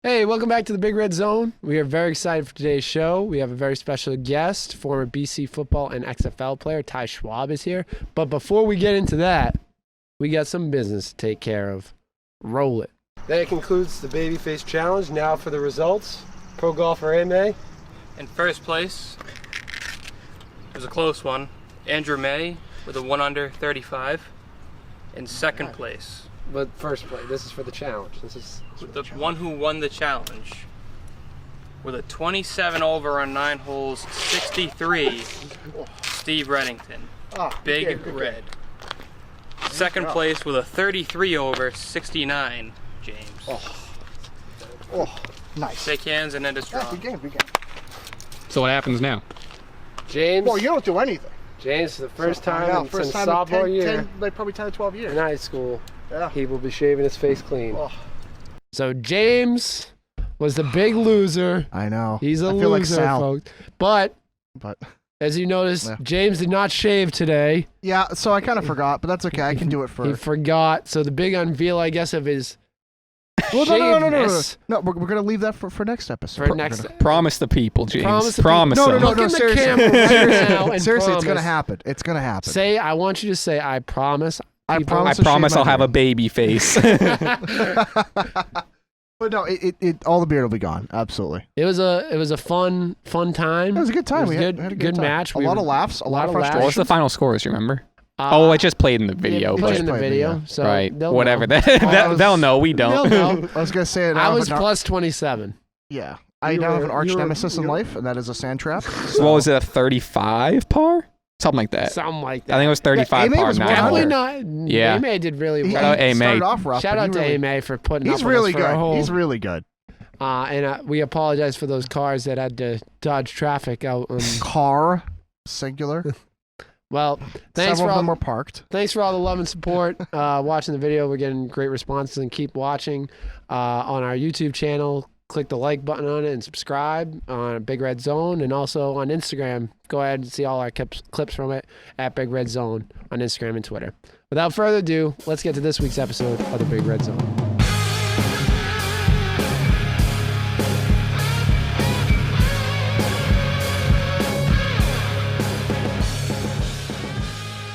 Hey, welcome back to the Big Red Zone. We are very excited for today's show. We have a very special guest, former BC football and XFL player, Ty Schwab is here. But before we get into that, we got some business to take care of. Roll it. That concludes the Babyface Challenge. Now for the results. Pro golfer A-May. In first place, it was a close one, Andrew May with a 1 under 35. In second place, But first place, this is for the challenge. This is the one who won the challenge with a 27 over on 9 holes, 63, Steve Reddington. Big Red. Second place with a 33 over, 69, James. Oh, nice. Shake hands and end a straw. Yeah, good game. So what happens now? James. Well, you don't do anything. James, for the first I time know, since sophomore year like probably 10 to 12 in years. high school, Yeah. he will be shaving his face clean. Oh, So James was the big loser. I know. He's a I feel like loser, Sal. folks. But But as you noticed, Yeah. James did not shave today. yeah, so I kind of forgot, but that's okay. I can do it for. He forgot. So the big unveil, I guess, of his Well, no. shavedness We're gonna leave that for next episode. for next. Promise the people, James. Promise the Promise people. them. No, Look in the seriously. camera right now and Seriously, it's gonna promise. happen. It's gonna happen. Say, I want you to say, I promise. I people- I promise. to promise shave my I'll have a beard. baby face. But no, all the beard will be gone. Absolutely. It was a fun time. It was a good time. It was We good, had a good time. match. A lot of laughs. A lot of laughs. frustration. What was the final scores, you remember? Uh, I just played in the video. played but, in the played the video. video. So right, they'll whatever. know. They'll know. We They'll don't. know. I was gonna say it. I was plus 27. Yeah. I You now have were- an arch you were- nemesis in you were- life, and that is a sand trap. So what was it, a 35 par? Something like that. Something like that. I think it was 35 Amy par was more now. Definitely higher. not. Yeah. Ame did really He Shout well. out A-May. started off rough. Shout but out he to really, Ame for putting He's up really with us for a good. whole. He's really good. And we apologize for those cars that had to dodge traffic out. Car, singular. Well, thanks Several for of them all, were parked. thanks for all the love and support. Watching the video, we're getting great responses, and keep watching on our YouTube channel. Click the like button on it and subscribe on Big Red Zone, and also on Instagram. Go ahead and see all our clips from it at Big Red Zone on Instagram and Twitter. Without further ado, let's get to this week's episode of the Big Red Zone.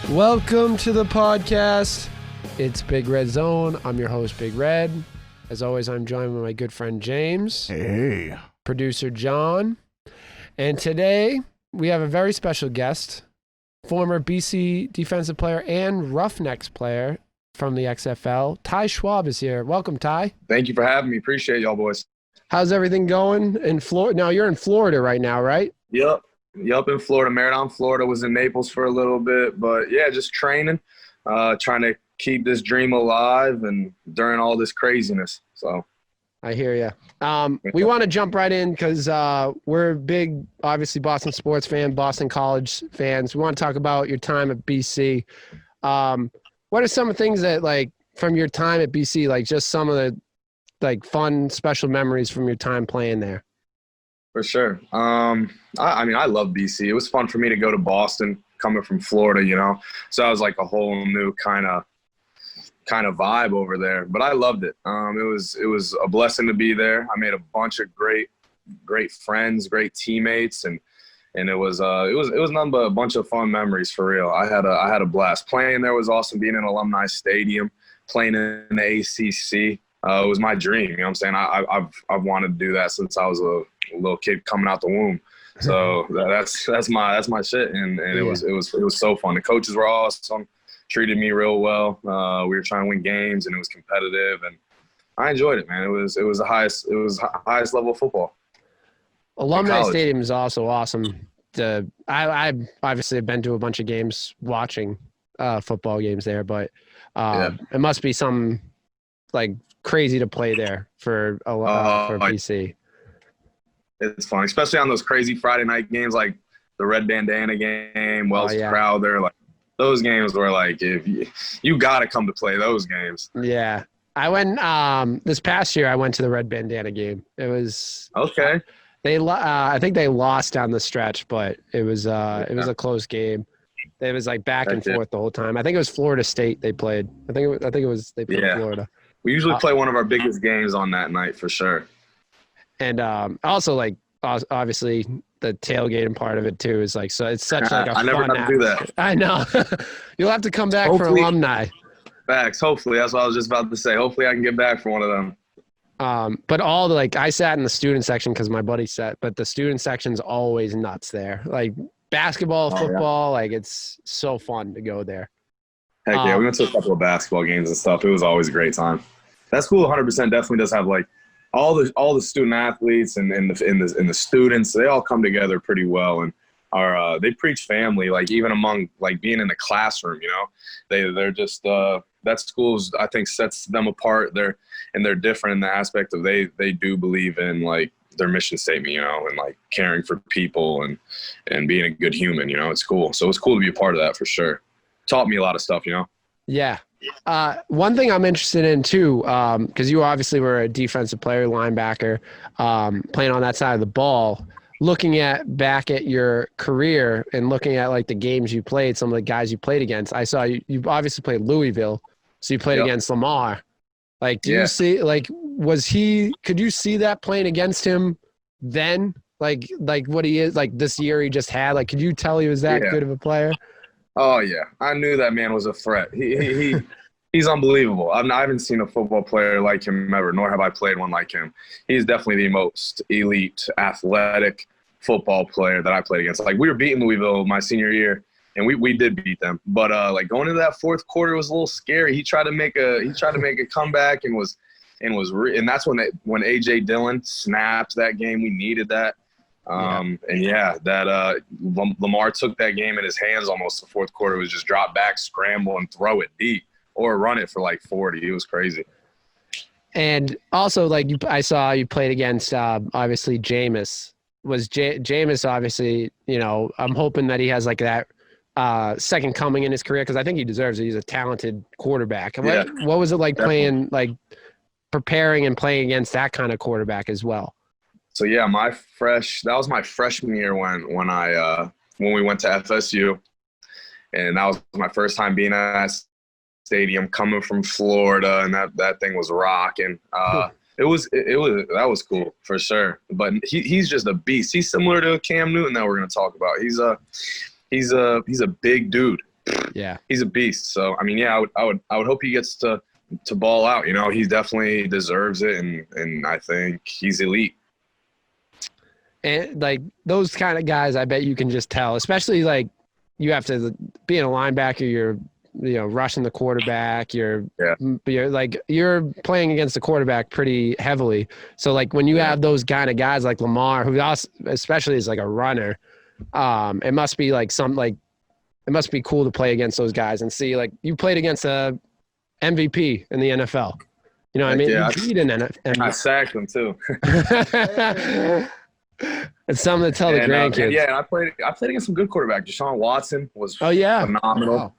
Welcome to the podcast. It's Big Red Zone. I'm your host, Big Red. As always, I'm joined by my good friend James, Hey. producer John, and today we have a very special guest, former BC defensive player and Roughnecks player from the XFL. Ty Schwab is here. Welcome, Ty. Thank you for having me. Appreciate y'all, boys. How's everything going in Florida? Now, you're in Florida right now, right? Yep, in Florida. Marathon, Florida. Was in Naples for a little bit, but yeah, just training, trying to keep this dream alive and during all this craziness. So I hear you. We want to jump right in because we're big, obviously, Boston sports fan, Boston College fans. We want to talk about your time at BC. What are some of the things that, like, from your time at BC, like just some of the, like, fun, special memories from your time playing there? for sure. I mean, I love BC. It was fun for me to go to Boston, coming from Florida, you know. So I was like a whole new kind of vibe over there. But I loved it. It was a blessing to be there. I made a bunch of great friends, great teammates, and it was nothing but a bunch of fun memories for real. I had a blast. Playing there was awesome. Being in Alumni Stadium, playing in the ACC, it was my dream. You know what I'm saying? I've wanted to do that since I was a little kid coming out the womb. So that's my shit, and it was so fun. The coaches were awesome, treated me real well. We were trying to win games, and it was competitive, and I enjoyed it, man. It was the highest level of football. Alumni college. Stadium is also awesome. I obviously have been to a bunch of games watching football games there, but it must be some like crazy to play there for BC. It's fun, especially on those crazy Friday night games like the Red Bandana game, Wells Crowther. Like those games were like, if you got to come to play those games. Yeah. I went this past year. I went to the Red Bandana game. It was Okay. I think they lost down the stretch, but it was a close game. It was like back and forth the whole time. I think it was Florida State they played. I think it was they played Florida. We usually play one of our biggest games on that night for sure. And also like obviously the tailgating part of it too is like, so it's such like a I never fun got to do that. I know. You'll have to come back for Hopefully. alumni. Facts. Hopefully, that's what I was just about to say. Hopefully, I can get back for one of them. But all the like, I sat in the student section because my buddy sat, but the student section's always nuts there. Like basketball, football, like it's so fun to go there. Heck yeah, we went to a couple of basketball games and stuff. It was always a great time. That school 100% definitely does have like all the student athletes and the students. They all come together pretty well and are they preach family, like even among like being in the classroom. You know, they're just that school's, I think, sets them apart. They're different in the aspect of they do believe in like their mission statement, you know, and like caring for people and being a good human. You know, it's cool. So it's cool to be a part of that for sure. Taught me a lot of stuff, you know. Yeah. One thing I'm interested in too, because you obviously were a defensive player, linebacker, playing on that side of the ball. Looking back at your career and looking at like the games you played, some of the guys you played against, I saw you obviously played Louisville, so you played against Lamar. Like, do you see, like, could you see that playing against him then? Like what he is, like this year he just had, like, could you tell he was that good of a player? Oh yeah. I knew that man was a threat. He's unbelievable. I haven't seen a football player like him ever, nor have I played one like him. He's definitely the most elite, athletic football player that I played against. Like, we were beating Louisville my senior year, and we did beat them. But like going into that fourth quarter was a little scary. He tried to make a comeback and that's when AJ Dillon snapped that game. We needed that. And that Lamar took that game in his hands almost. The fourth quarter was just drop back, scramble, and throw it deep. Or run it for like 40. It was crazy. And also, like, I saw you played against, obviously, Jameis. Jameis, obviously, you know, I'm hoping that he has, like, that second coming in his career because I think he deserves it. He's a talented quarterback. Yeah, what was it like definitely. preparing and playing against that kind of quarterback as well? So, yeah, that was my freshman year when we went to FSU. And that was my first time being at stadium coming from Florida, and that thing was rocking. That was cool for sure. But he's just a beast. He's similar to Cam Newton that we're going to talk about. He's a big dude. Yeah, he's a beast. So I mean, yeah, I would hope he gets to ball out. You know, he definitely deserves it, and I think he's elite. And like those kind of guys, I bet you can just tell, especially like you have to be a linebacker. You're rushing the quarterback. You're playing against the quarterback pretty heavily. So like when you have those kind of guys like Lamar, who also, especially is like a runner, it must be like it must be cool to play against those guys and see like you played against a MVP in the NFL. You know what I mean? Yeah, you beat an MVP. I sacked him too. It's something to tell the grandkids. And I played against some good quarterbacks. Deshaun Watson was Wow. phenomenal.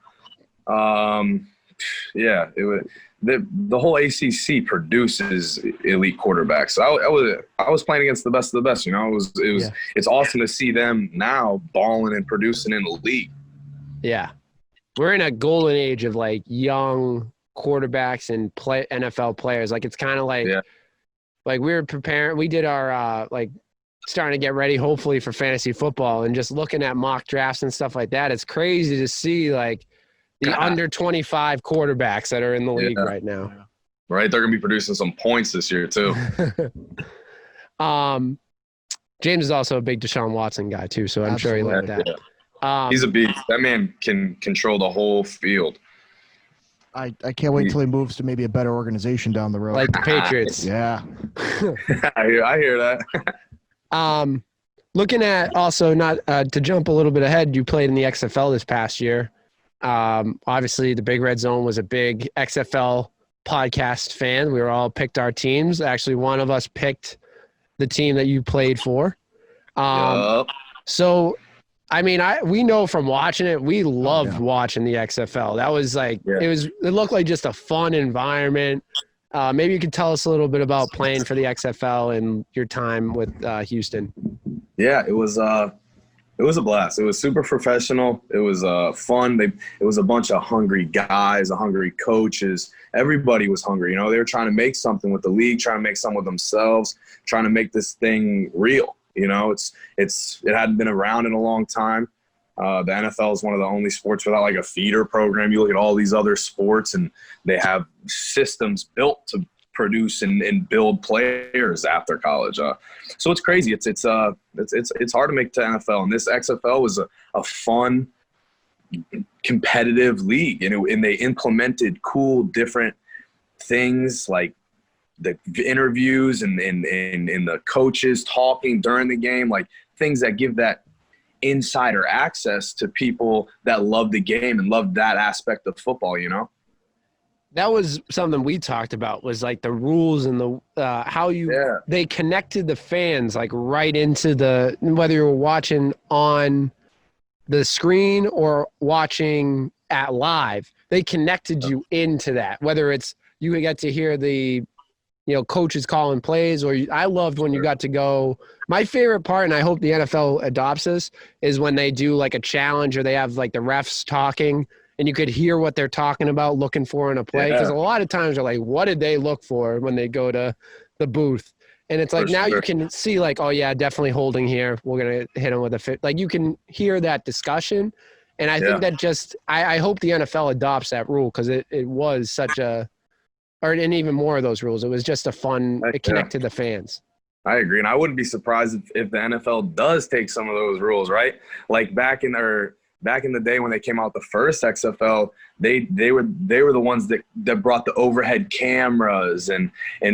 The whole ACC produces elite quarterbacks. So I was playing against the best of the best. You know, it's awesome to see them now balling and producing in the league. Yeah, we're in a golden age of like young quarterbacks and NFL players. Like it's kind of like we were preparing. We did our starting to get ready, hopefully, for fantasy football, and just looking at mock drafts and stuff like that. It's crazy to see like the under 25 quarterbacks that are in the league right now. Right, they're gonna be producing some points this year too. James is also a big Deshaun Watson guy too, so I'm sure he liked that. He's a beast. That man can control the whole field. I can't wait until he moves to maybe a better organization down the road. Like the Patriots. Yeah. I hear that. Looking at also, not to jump a little bit ahead, you played in the XFL this past year. Obviously, the Big Red Zone was a big XFL podcast fan. We were all picked our teams. Actually, one of us picked the team that you played for. So, I mean, we know from watching it, we loved watching the XFL. That was like it looked like just a fun environment. Maybe you could tell us a little bit about playing for the XFL and your time with Houston. Yeah, it was It was a blast. It was super professional. It was fun. It was a bunch of hungry guys, hungry coaches. Everybody was hungry. You know, they were trying to make something with the league, trying to make something with themselves, trying to make this thing real. You know, it hadn't been around in a long time. The NFL is one of the only sports without like a feeder program. You look at all these other sports, and they have systems built to produce and build players after college. So it's crazy. It's hard to make to NFL, and this XFL was a fun, competitive league, and they implemented cool, different things like the interviews and the coaches talking during the game, like things that give that insider access to people that love the game and love that aspect of football, you know? That was something we talked about, was like the rules and the how they connected the fans like right into the, whether you were watching on the screen or watching at live, they connected you into that, whether it's you get to hear the coaches calling plays, or I loved when you got to go. My favorite part, and I hope the NFL adopts this, is when they do like a challenge or they have like the refs talking and you could hear what they're talking about, looking for in a play. Because a lot of times they're like, what did they look for when they go to the booth? And it's like, now you can see like, oh yeah, definitely holding here. We're going to hit him with a fit. Like you can hear that discussion. And I think that just, I hope the NFL adopts that rule, because it was such a, and even more of those rules. It was just a fun, it connected the fans. I agree. And I wouldn't be surprised if the NFL does take some of those rules, right? Like back in the day when they came out the first XFL, they were the ones that brought the overhead cameras and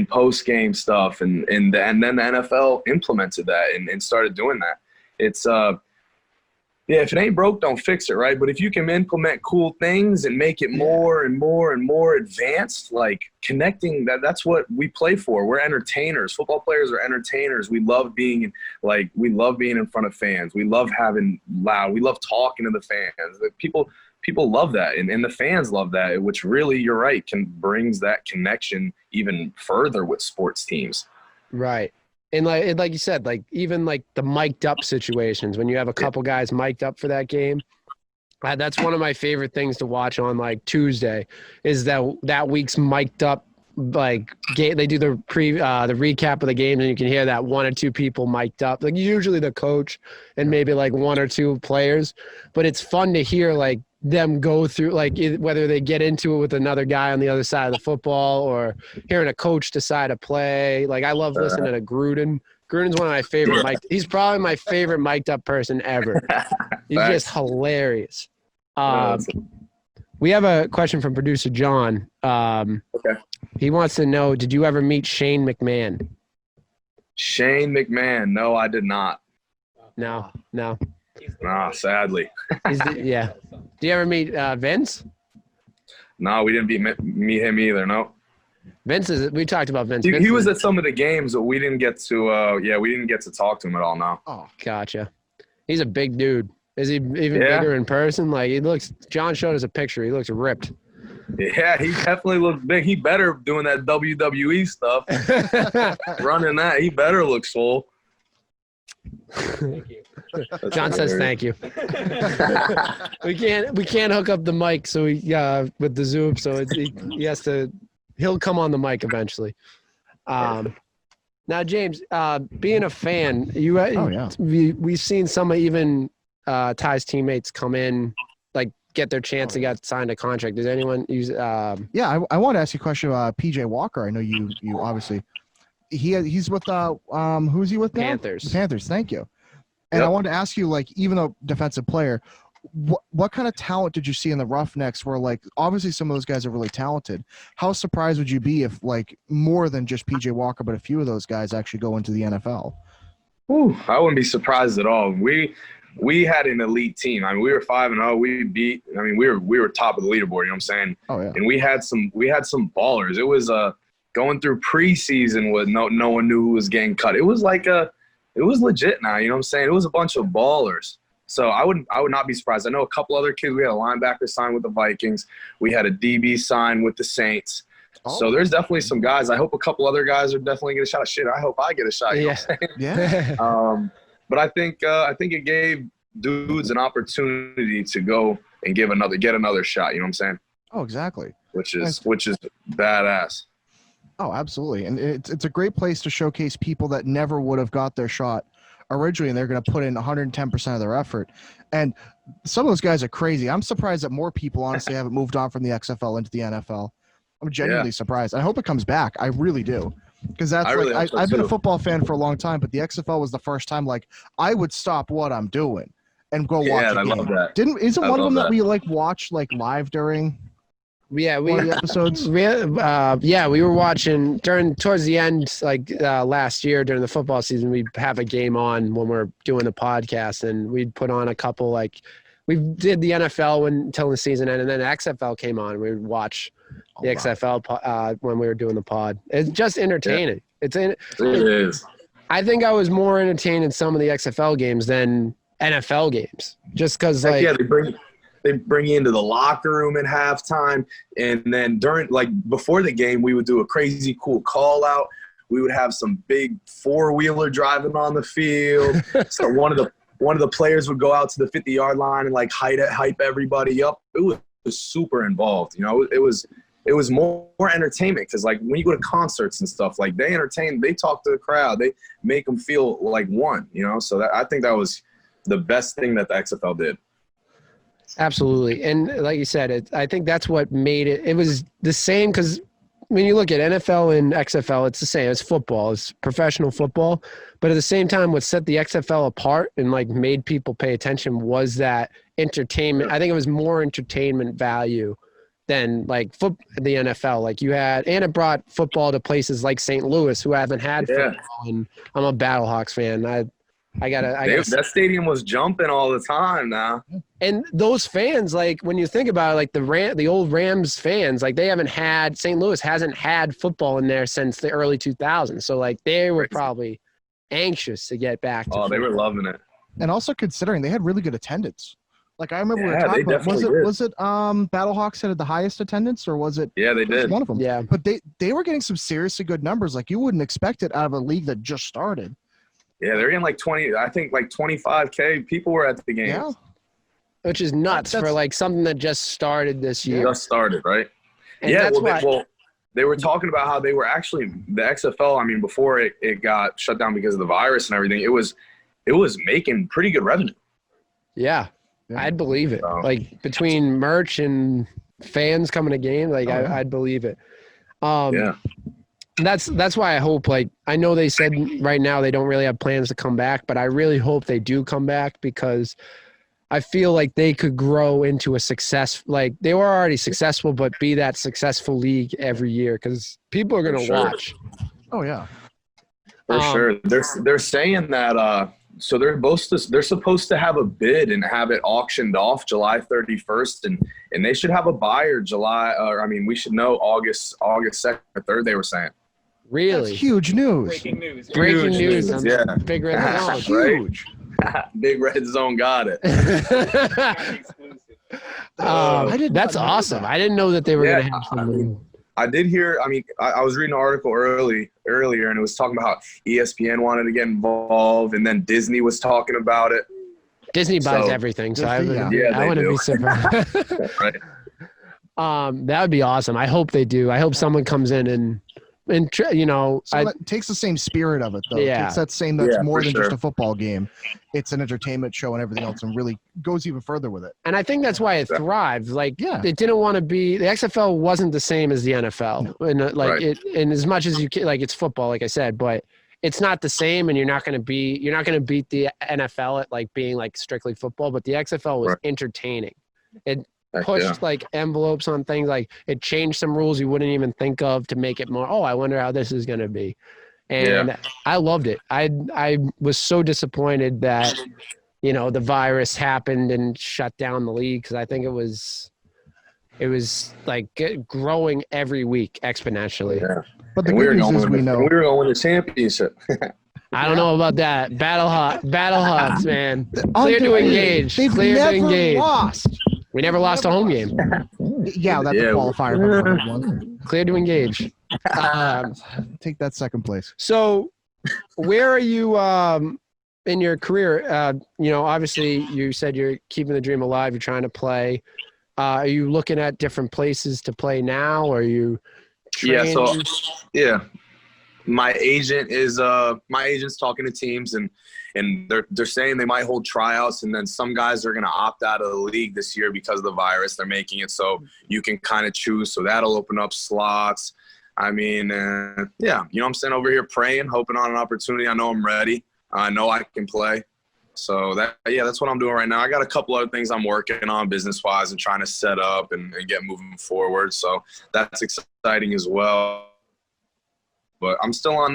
post game stuff, and then the NFL implemented that and started doing that. It's if it ain't broke, don't fix it, right? But if you can implement cool things and make it more and more and more advanced, like connecting, that's what we play for. We're entertainers. Football players are entertainers. We love being in front of fans. We love having loud. We love talking to the fans. Like people love that, and the fans love that, which really, you're right, brings that connection even further with sports teams. Right. And like you said, like even like the mic'd up situations, when you have a couple guys mic'd up for that game, that's one of my favorite things to watch on like Tuesday, is that week's mic'd up like game. They do the recap of the game, and you can hear that one or two people mic'd up, like usually the coach and maybe like one or two players. But it's fun to hear like them go through, like whether they get into it with another guy on the other side of the football or hearing a coach decide a play. Like I love listening to Gruden. Gruden's one of my favorite he's probably my favorite mic'd up person ever. He's just hilarious. We have a question from producer John. He wants to know, did you ever meet Shane McMahon? Shane McMahon? No, I did not. No. Sadly. Do you ever meet Vince? No, we didn't meet him either. No. We talked about Vince. He was at some of the games, but we didn't get to talk to him at all. No. Oh, gotcha. He's a big dude. Is he even bigger in person? Like John showed us a picture. He looks ripped. Yeah, he definitely looks big. He better doing that WWE stuff. Running that, he better look swole. Thank you. John says thank you. We can't hook up the mic with the Zoom, so he'll come on the mic eventually. Now James, being a fan, we've seen some even Ty's teammates come in, like get their chance to get signed a contract. Does anyone use? I want to ask you a question about PJ Walker. I know you obviously he's with who's he with now? Panthers. Panthers. Thank you. And I wanted to ask you, like, even though defensive player, what kind of talent did you see in the Roughnecks where, like, obviously some of those guys are really talented. How surprised would you be if, like, more than just PJ Walker, but a few of those guys actually go into the NFL? Ooh, I wouldn't be surprised at all. We had an elite team. I mean, we were 5-0. We were top of the leaderboard, you know what I'm saying? Oh, yeah. And we had some ballers. It was going through preseason with no one knew who was getting cut. It was like it was legit now, you know what I'm saying? It was a bunch of ballers. So I would not be surprised. I know a couple other kids. We had a linebacker sign with the Vikings. We had a DB sign with the Saints. Oh. So there's definitely some guys. I hope a couple other guys are definitely get a shot. Shit, I hope I get a shot. You know what I'm saying? Yeah. But I think it gave dudes an opportunity to go and get another shot. You know what I'm saying? Oh, exactly. Which is badass. Oh, absolutely. And it's a great place to showcase people that never would have got their shot originally, and they're going to put in 110% of their effort. And some of those guys are crazy. I'm surprised that more people honestly haven't moved on from the XFL into the NFL. I'm genuinely surprised. I hope it comes back. I really do. Because I've been a football fan for a long time, but the XFL was the first time like I would stop what I'm doing and go watch a game. I love that. Isn't one of them that we like watch like live during one of the episodes? We were watching towards the end, like last year during the football season. We'd have a game on when we're doing the podcast, and we'd put on a couple. Like we did the NFL until the season ended, and then XFL came on. We would watch the XFL when we were doing the pod. It's just entertaining. Yeah. It is. I think I was more entertained in some of the XFL games than NFL games, just because they bring you into the locker room at halftime, and then before the game, we would do a crazy cool call out. We would have some big four-wheeler driving on the field. So one of the players would go out to the 50-yard line and like hype everybody up. It was super involved. You know, it was more entertainment because like when you go to concerts and stuff, like they entertain, they talk to the crowd, they make them feel like one. You know, so I think that was the best thing that the XFL did. Absolutely. And like you said, I think that's what made it. It was the same because when you look at NFL and XFL, it's the same. It's football. It's professional football. But at the same time, what set the XFL apart and like made people pay attention was that entertainment. I think it was more entertainment value than like the NFL. Like you had, and it brought football to places like St. Louis who haven't had football. And I'm a Battlehawks fan. That stadium was jumping all the time now. And those fans, like when you think about it, like the old Rams fans, like St. Louis hasn't had football in there since the early 2000s. So like they were probably anxious to get back to football. They were loving it. And also considering they had really good attendance. Like I remember we were talking about, was it Battlehawks had the highest attendance, or was it? Yeah, they did. One of them. Yeah. But they were getting some seriously good numbers. Like you wouldn't expect it out of a league that just started. Yeah, they're getting like 25K people were at the game. Yeah. Which is nuts for like something that just started this year. Just started, right? And yeah, they were talking about how they were actually the XFL. I mean, before it got shut down because of the virus and everything, it was making pretty good revenue. Yeah, I'd believe it. Like between merch and fans coming to game, like I'd believe it. That's why I hope, like, I know they said right now they don't really have plans to come back, but I really hope they do come back because I feel like they could grow into a success. Like they were already successful, but be that successful league every year because people are going to watch. Oh yeah. For sure. They're saying that, so they're supposed to have a bid and have it auctioned off July 31st, and they should have a buyer we should know August 2nd or 3rd, they were saying. Really? That's huge news. Breaking news. Breaking news. Yeah. Big Red Zone. Huge. Big Red Zone got it. That's awesome. I didn't know that they were going to have something. I did hear, I was reading an article earlier, and it was talking about how ESPN wanted to get involved, and then Disney was talking about it. Disney buys everything, so I wouldn't be surprised. Right. That would be awesome. I hope they do. I hope someone comes in and that takes the same spirit of it, though. Yeah. It takes that same, that's more than just a football game. It's an entertainment show and everything else, and really goes even further with it. And I think that's why it thrived. Like, it didn't want to be, the XFL wasn't the same as the NFL. And and as much as you can, like, it's football, like I said, but it's not the same, and you're not going to beat the NFL at like being like strictly football, but the XFL was entertaining. It pushed like envelopes on things, like it changed some rules you wouldn't even think of to make it more, I wonder how this is going to be. And I loved it. I was so disappointed that, the virus happened and shut down the league, because I think it was like growing every week exponentially. Yeah. But the good news is we know. We were going to win the championship. I don't know about that. Battlehawks, man. Clear to engage. They've Clear never to engage. lost. We never lost a home game. Yeah, that's a qualifier. One. Clear to engage. Take that second place. So, where are you? in your career, obviously you said you're keeping the dream alive. You're trying to play. Are you looking at different places to play now? Or are you training? Yeah. My agent's talking to teams and they're saying they might hold tryouts, and then some guys are going to opt out of the league this year because of the virus. They're making it so you can kind of choose. So that'll open up slots. I mean, I'm sitting over here praying, hoping on an opportunity. I know I'm ready. I know I can play. So that's what I'm doing right now. I got a couple other things I'm working on business-wise and trying to set up and get moving forward. So that's exciting as well. But I'm still on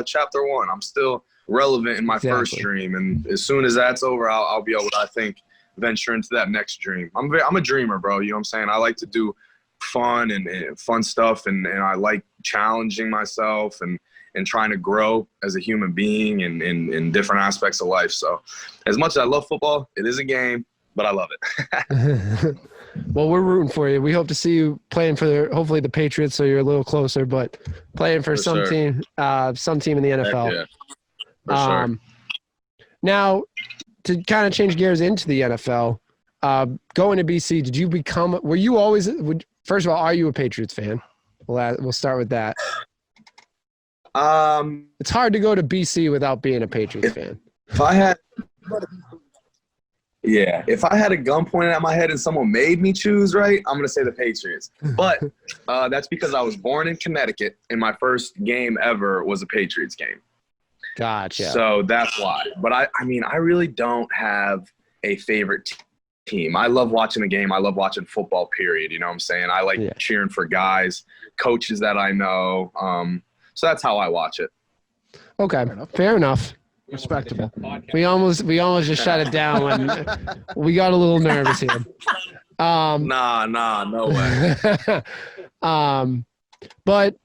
chapter 1. I'm still relevant in my first dream. And as soon as that's over, I'll be able to, I think, venture into that next dream. I'm a dreamer, bro. You know what I'm saying? I like to do fun and fun stuff. And I like challenging myself and trying to grow as a human being in different aspects of life. So as much as I love football, it is a game, but I love it. Well, we're rooting for you. We hope to see you playing for hopefully the Patriots, so you're a little closer, but playing for some team in the NFL. Heck yeah. For sure. Now, to kind of change gears into the NFL, going to BC, did you were you always, first of all, are you a Patriots fan? We'll start with that. It's hard to go to BC without being a Patriots fan. If I had a gun pointed at my head and someone made me choose, right, I'm going to say the Patriots. But that's because I was born in Connecticut, and my first game ever was a Patriots game. Gotcha. So that's why. But, I really don't have a favorite team. I love watching the game. I love watching football, period. You know what I'm saying? I like cheering for guys, coaches that I know. So that's how I watch it. Okay, fair enough. Respectable. We almost just shut it down when we got a little nervous here. No way. But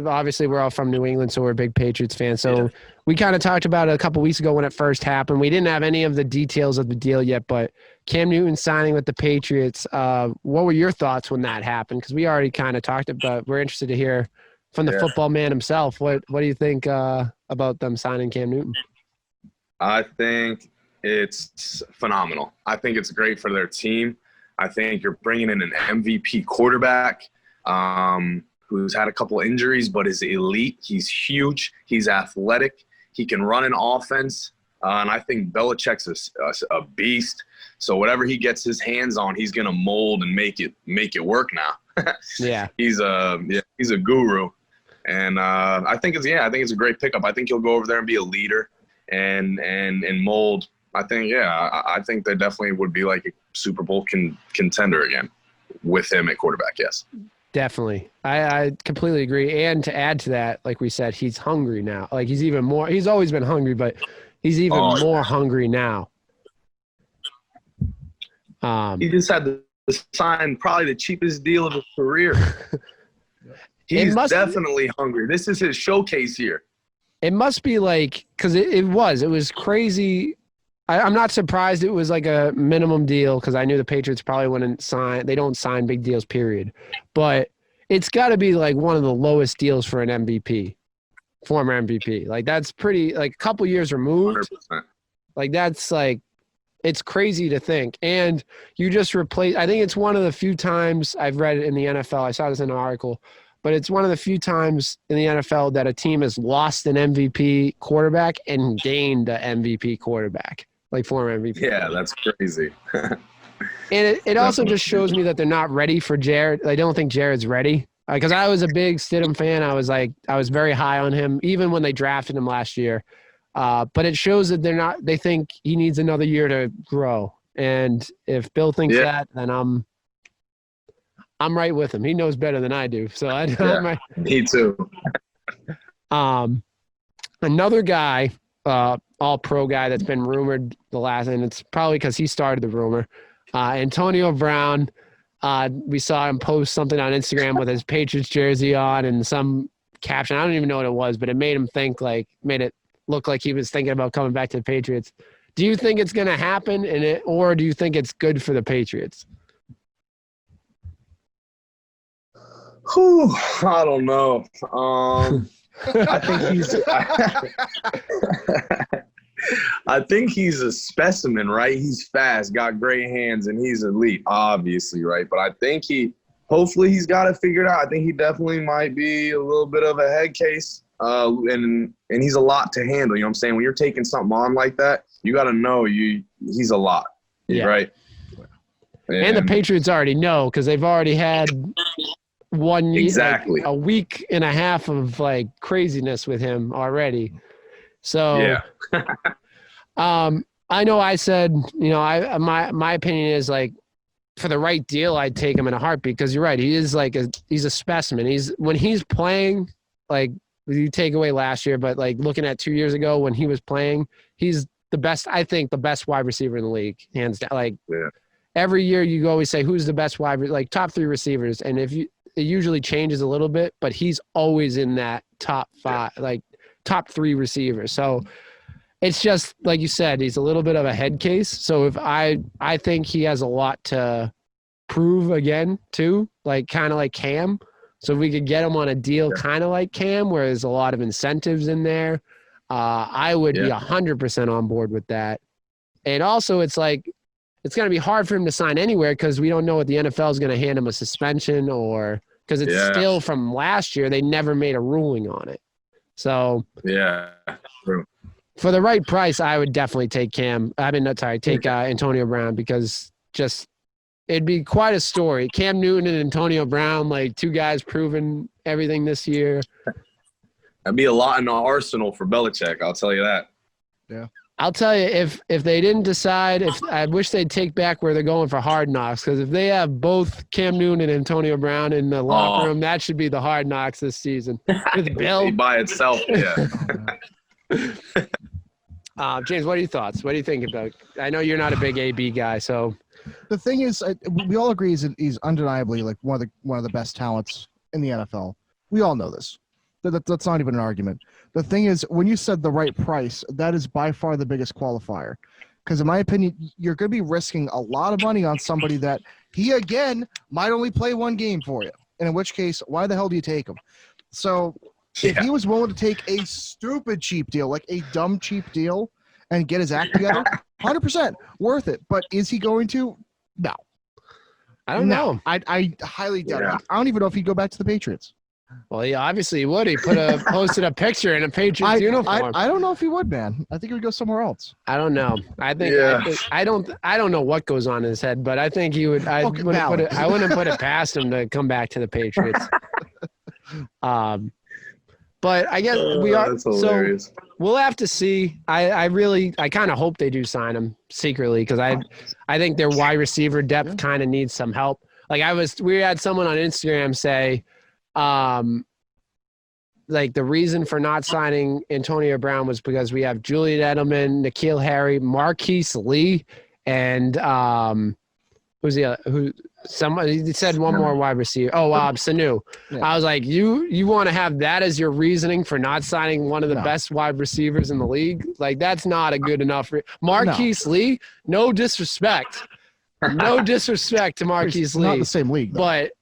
obviously we're all from New England, so we're big Patriots fans. So we kind of talked about it a couple weeks ago when it first happened. We didn't have any of the details of the deal yet, but Cam Newton signing with the Patriots. What were your thoughts when that happened? Because we already kind of talked about. We're interested to hear from the football man himself. What do you think about them signing Cam Newton? I think it's phenomenal. I think it's great for their team. I think you're bringing in an MVP quarterback who's had a couple injuries but is elite. He's huge. He's athletic. He can run an offense. And I think Belichick's a beast. So whatever he gets his hands on, he's going to mold and make it work now. Yeah. He's a guru. And I think it's a great pickup. I think he'll go over there and be a leader and mold. I think they definitely would be like a Super Bowl contender again with him at quarterback. Yes, definitely. I completely agree. And to add to that, like we said, he's hungry now. Like he's even more. He's always been hungry, but he's even more hungry now. He just had to sign probably the cheapest deal of his career. He's definitely hungry. This is his showcase year. It must be like, because it was crazy. I'm not surprised it was like a minimum deal because I knew the Patriots probably wouldn't sign. They don't sign big deals, period. But it's got to be like one of the lowest deals for an MVP, former MVP. Like that's pretty, like a couple years removed. 100%. Like that's like, it's crazy to think. And you just replace, I think it's one of the few times I've read it in the NFL. I saw this in an article. But it's one of the few times in the NFL that a team has lost an MVP quarterback and gained an MVP quarterback, like former MVP. Yeah, that's crazy. And it also just shows me that they're not ready for Jared. I don't think Jared's ready. Because I was a big Stidham fan. I was very high on him, even when they drafted him last year. But it shows that they think he needs another year to grow. And if Bill thinks that, then I'm right with him. He knows better than I do. So I'm right. Me too. Another guy, all-pro guy that's been rumored and it's probably because he started the rumor, Antonio Brown. We saw him post something on Instagram with his Patriots jersey on and some caption. I don't even know what it was, but it made it look like he was thinking about coming back to the Patriots. Do you think it's going to happen or do you think it's good for the Patriots? Whew, I don't know. I think I think he's a specimen, right? He's fast, got great hands, and he's elite, obviously, right? But I think hopefully he's got it figured out. I think he definitely might be a little bit of a head case, and he's a lot to handle. You know what I'm saying? When you're taking something on like that, you got to know he's a lot, right? And the Patriots already know because they've already had one year, exactly a week and a half of like craziness with him already. So, I know I said, you know, my opinion is like for the right deal, I'd take him in a heartbeat because you're right. He is like he's a specimen. When he's playing, like you take away last year, but like looking at 2 years ago when he was playing, he's the best, I think the best wide receiver in the league, hands down. Like every year you always say, who's the best like top 3 receivers. And it usually changes a little bit, but he's always in that top 5, like top 3 receivers. So it's just like you said, he's a little bit of a head case. So if I think he has a lot to prove again too, like kind of like Cam. So if we could get him on a deal kind of like Cam, where there's a lot of incentives in there, I would be 100% on board with that. And also it's like, it's going to be hard for him to sign anywhere because we don't know what the NFL is going to hand him a suspension or because it's still from last year. They never made a ruling on it. So true. For the right price, I would definitely take Antonio Brown because just it'd be quite a story. Cam Newton and Antonio Brown, like 2 guys proving everything this year. That'd be a lot in the arsenal for Belichick, I'll tell you that. Yeah. I'll tell you, if they didn't decide, I wish they'd take back where they're going for Hard Knocks because if they have both Cam Newton and Antonio Brown in the locker room, that should be the Hard Knocks this season. With Bill by itself, James, what are your thoughts? What do you think about? I know you're not a big AB guy, so the thing is, we all agree he's undeniably like one of the best talents in the NFL. We all know this. That's not even an argument. The thing is, when you said the right price, that is by far the biggest qualifier. Because in my opinion, you're going to be risking a lot of money on somebody that he, again, might only play 1 game for you. And in which case, why the hell do you take him? So if he was willing to take a stupid cheap deal, like a dumb cheap deal, and get his act together, 100% worth it. But is he going to? No. I don't know. I highly doubt it. I don't even know if he'd go back to the Patriots. Well, yeah, obviously he would. He posted a picture in a Patriots uniform. I don't know if he would, man. I think he would go somewhere else. I don't know. I don't know what goes on in his head, but I think he would. I wouldn't put it past him to come back to the Patriots. But I guess we are. So we'll have to see. I kind of hope they do sign him secretly because I think their wide receiver depth kind of needs some help. Like we had someone on Instagram say. Like the reason for not signing Antonio Brown was because we have Julian Edelman, N'Keal Harry, Marquise Lee, and who's the other? Somebody said one more wide receiver. Oh, Sanu. Yeah. I was like, you want to have that as your reasoning for not signing one of the best wide receivers in the league? Like that's not a good enough. Marquise Lee, no disrespect, no disrespect to Marquise Lee. Not the same league, though. But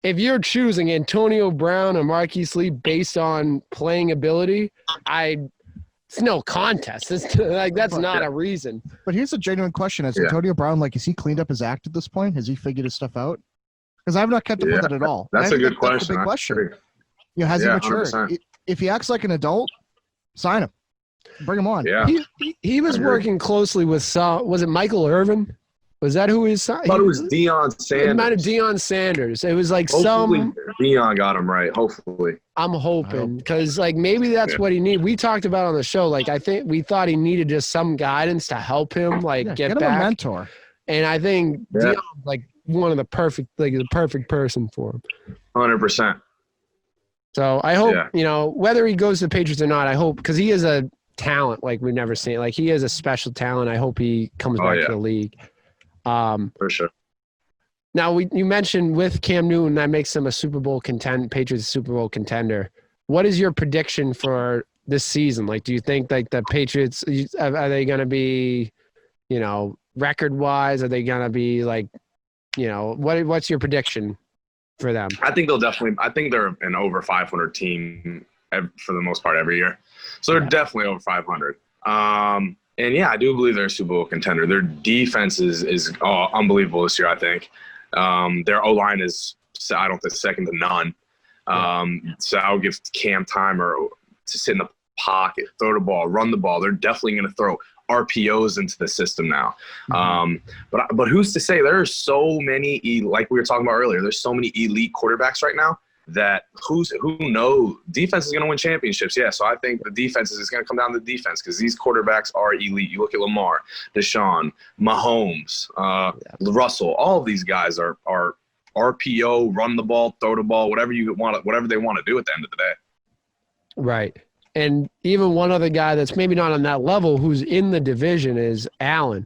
if you're choosing Antonio Brown or Marquise Lee based on playing ability, it's no contest. It's like that's not a reason. But here's a genuine question: Has Antonio Brown has he cleaned up his act at this point? Has he figured his stuff out? Because I've not kept up with it at all. That's a good question. That's a big question. Has he matured? 100%. If he acts like an adult, sign him. Bring him on. Yeah. He was working closely with was it Michael Irvin? Was that who he signed? I thought it was Deion Sanders. It might have Deion Sanders. It was like hopefully Deion got him right. Hopefully. I'm hoping because like maybe that's what he needed. We talked about on the show. Like I think we thought he needed just some guidance to help him get him back. A mentor. And I think Deion's like one of the the perfect person for him. 100%. So I hope whether he goes to the Patriots or not. I hope because he is a talent like we've never seen. Like he is a special talent. I hope he comes back to the league. For sure. Now you mentioned with Cam Newton that makes him a Patriots Super Bowl contender. What is your prediction for this season? Like, do you think like the Patriots are they going to be, record wise? Are they going to be like, what's your prediction for them? I think they're an over 500 team for the most part every year. So they're definitely over 500. And yeah, I do believe they're a Super Bowl contender. Their defense is unbelievable this year, I think. Their O-line is, I don't think, second to none. So I'll give Cam time to sit in the pocket, throw the ball, run the ball. They're definitely going to throw RPOs into the system now. But who's to say? There are so many, like we were talking about earlier, there's so many elite quarterbacks right now that who knows? Defense is going to win championships. Yeah, so I think the defense is going to come down to the defense because these quarterbacks are elite. You look at Lamar, Deshaun, Mahomes, Russell. All of these guys are RPO, run the ball, throw the ball, whatever they want to do at the end of the day. Right. And even one other guy that's maybe not on that level who's in the division is Allen.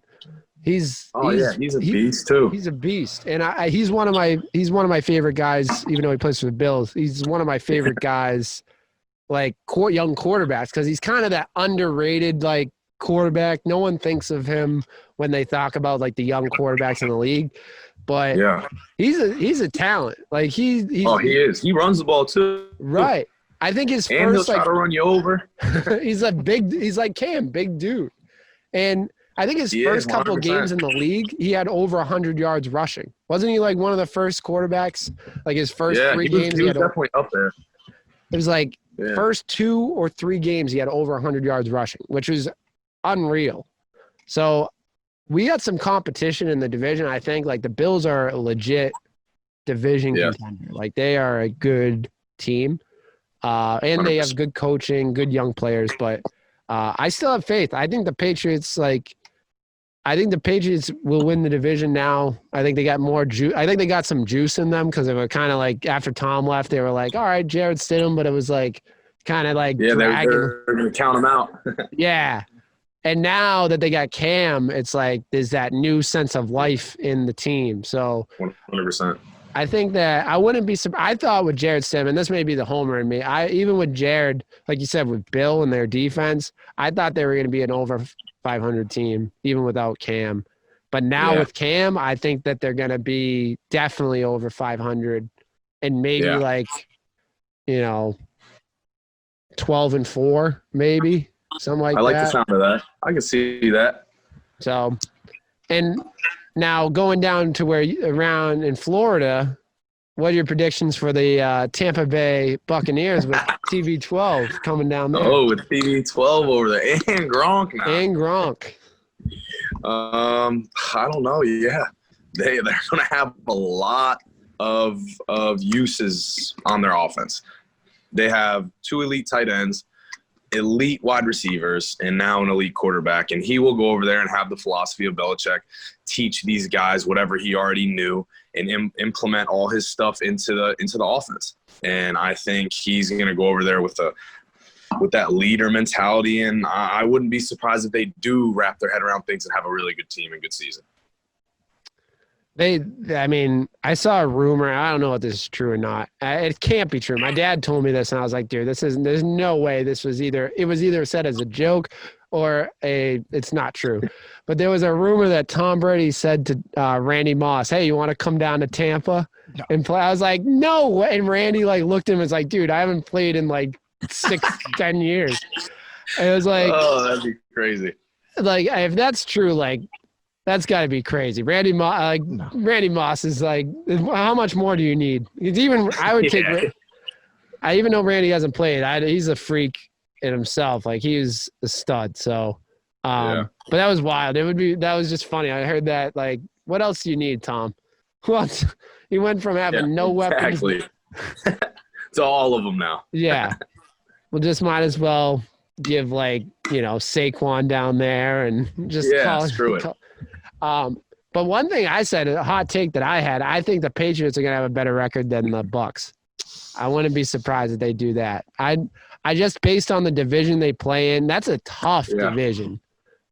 He's a beast too. He's a beast, and he's one of my favorite guys. Even though he plays for the Bills, he's one of my favorite guys, like young quarterbacks, because he's kind of that underrated like quarterback. No one thinks of him when they talk about like the young quarterbacks in the league, but he's a talent. Like he is. He runs the ball too. Right. I think his and first he'll try to run you over. he's like Cam, big dude, and I think his first couple of games in the league, he had over 100 yards rushing. Wasn't he like one of the first quarterbacks? Like his first 3 games, he was definitely up there. It was like first 2 or 3 games, he had over 100 yards rushing, which was unreal. So we got some competition in the division. I think like the Bills are a legit division contender. Like they are a good team, and 100%. They have good coaching, good young players. But I still have faith. I think the Patriots will win the division now. I think they got more juice. I think they got some juice in them because they were kind of like after Tom left, they were like, all right, Jared Stidham, but it was like kind of like dragging. They're going to count them out. Yeah. And now that they got Cam, it's like there's that new sense of life in the team. So 100%. I think that I wouldn't be surprised. I thought with Jared Stidham, and this may be the homer in me, even with Jared, like you said, with Bill and their defense, I thought they were going to be an over 500 team, even without Cam. But now with Cam, I think that they're going to be definitely over 500 and maybe 12-4, maybe something like that. I like the sound of that. I can see that. So, and now going down to around in Florida, what are your predictions for the Tampa Bay Buccaneers with TV12 coming down there? Oh, with TV12 over there and Gronk now. And Gronk. I don't know. Yeah, they're going to have a lot of uses on their offense. They have 2 elite tight ends, elite wide receivers, and now an elite quarterback. And he will go over there and have the philosophy of Belichick, teach these guys whatever he already knew, and implement all his stuff into the offense. And I think he's going to go over there with that leader mentality. And I wouldn't be surprised if they do wrap their head around things and have a really good team and good season. I saw a rumor. I don't know if this is true or not. It can't be true. My dad told me this, and I was like, dude, there's no way this was either said as a joke or it's not true. But there was a rumor that Tom Brady said to Randy Moss, hey, you want to come down to Tampa and play? I was like, no. And Randy looked at him and was like, dude, I haven't played in 10 years. And it was like, oh, that'd be crazy. If that's true, that's got to be crazy. Randy Moss is like, how much more do you need? I even know Randy hasn't played. He's a freak in himself. He's a stud. So, but that was wild. That was just funny. I heard that. What else do you need, Tom? What? He went from having no weapons to all of them now. Yeah. Well, just might as well give Saquon down there and just screw it. But one thing I said, a hot take that I had, I think the Patriots are going to have a better record than the Bucs. I wouldn't be surprised if they do that. I just based on the division they play in, that's a tough division.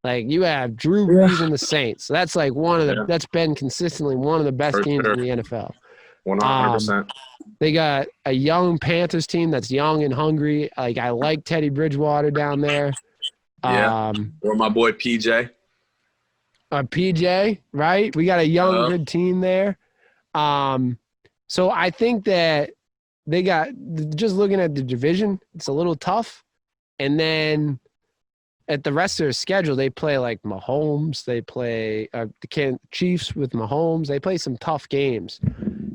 You have Drew Brees and the Saints. So that's that's been consistently one of the best teams in the NFL. 100%. They got a young Panthers team that's young and hungry. I like Teddy Bridgewater down there. Or my boy PJ. PJ, right? We got a young, good team there. So I think that they got, just looking at the division, it's a little tough. And then at the rest of their schedule, they play like Mahomes. They play the Chiefs with Mahomes. They play some tough games.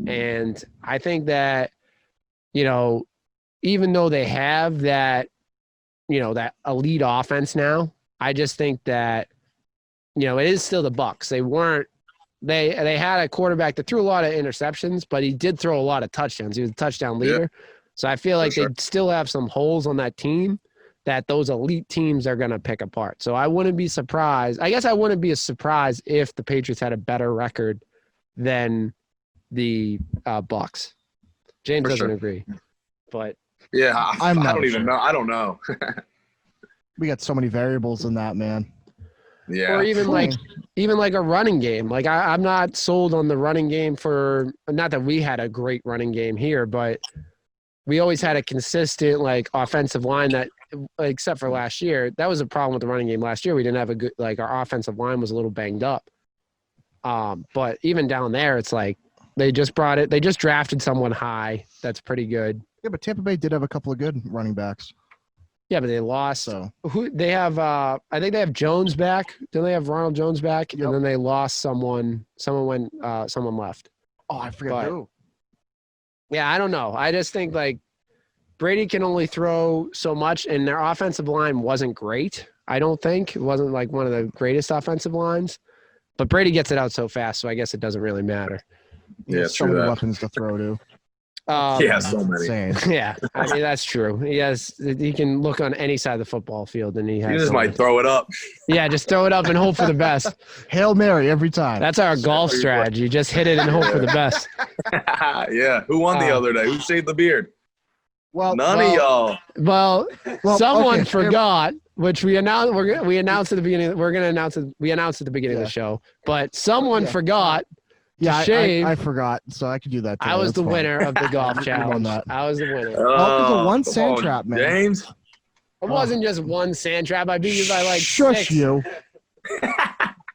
And I think that, even though they have that, that elite offense now, I just think that, it is still the Bucs. They had a quarterback that threw a lot of interceptions, but he did throw a lot of touchdowns. He was a touchdown leader. Yeah, so I feel like they still have some holes on that team that those elite teams are going to pick apart. So I wouldn't be surprised. I guess I wouldn't be surprised if the Patriots had a better record than the Bucs. James doesn't agree, but yeah, I don't even know. I don't know. We got so many variables in that, man. Yeah. Or even like a running game. Like I'm not sold on the running game for, not that we had a great running game here, but we always had a consistent like offensive line that, except for last year, that was a problem with the running game last year. We didn't have a good, like our offensive line was a little banged up. But even down there, it's like they just drafted someone high. That's pretty good. Yeah, but Tampa Bay did have a couple of good running backs. Yeah, but they lost. So who they have? I think they have Jones back. Then they have Ronald Jones back, and then they lost someone. Someone left. Oh, I forget who. Yeah, I don't know. I just think like Brady can only throw so much, and their offensive line wasn't great. I don't think it wasn't like one of the greatest offensive lines, but Brady gets it out so fast, so I guess it doesn't really matter. Yeah, so many weapons to throw to. So many. Yeah, I mean that's true. He can look on any side of the football field, and he just might throw it up. Yeah, just throw it up and hope for the best. Hail Mary every time. That's our golf strategy. Just hit it and hope for the best. Yeah. Who won the other day? Who shaved the beard? Well, none of y'all. Well, someone forgot, which we announced. We announced at the beginning. We're going to announce it. We announced at the beginning of the show, but someone forgot. Yeah, I forgot, so I could do that too. I was the winner of the golf challenge. I was the winner. It was a one sand trap, man. James? It wasn't just one sand trap. I beat you by like Shush 6. you.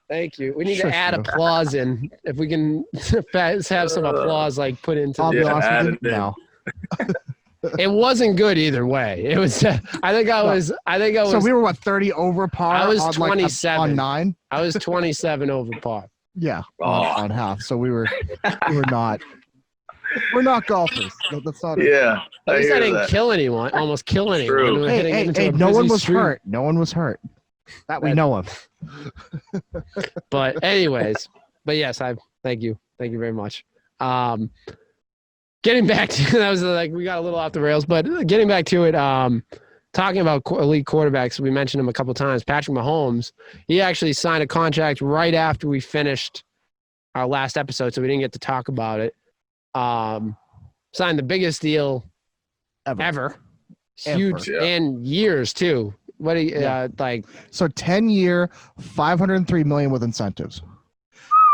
Thank you. We need to add applause in. If we can have some applause like put into I'll be honest with you now. It wasn't good either way. It was. I think I was. So we were what, 30 over par? I was 27 on 9. I was 27 over par. Yeah, on half. So we were not. We're not golfers. That's not it. Yeah. At least I didn't kill anyone. Almost kill anyone. True. Hey, no one was hurt. No one was hurt. That we know of. But anyways, yes, thank you. Thank you very much. Getting back to that was like we got a little off the rails, but getting back to it, talking about elite quarterbacks, we mentioned him a couple of times. Patrick Mahomes, he actually signed a contract right after we finished our last episode, so we didn't get to talk about it. Signed the biggest deal ever. Huge, and years too. What do you like? So 10-year, $503 million with incentives.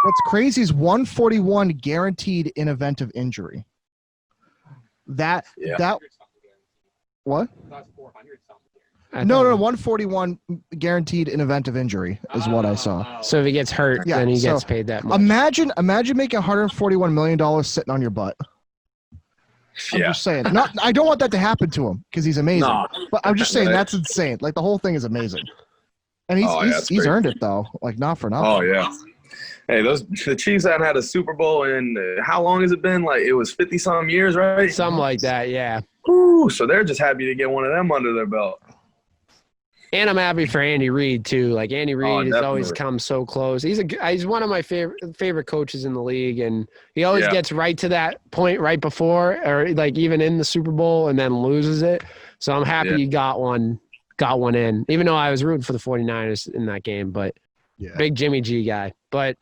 What's crazy is 141 guaranteed in event of injury. That what? No, 141 guaranteed in event of injury is what I saw. So if he gets hurt, then he gets paid that much. Imagine making $141 million sitting on your butt. I'm just saying. I don't want that to happen to him because he's amazing. No. But I'm just saying that's insane. Like the whole thing is amazing. And he's earned it though. Like not for nothing. Oh yeah. Hey, the Chiefs haven't had a Super Bowl in how long has it been? Like it was 50-some years, right? Something like that, yeah. Ooh, so they're just happy to get one of them under their belt. And I'm happy for Andy Reid too. Like Andy Reid has always come so close. He's one of my favorite coaches in the league, and he always gets right to that point right before, or like even in the Super Bowl, and then loses it. So I'm happy he got one in, even though I was rooting for the 49ers in that game. But big Jimmy G guy. But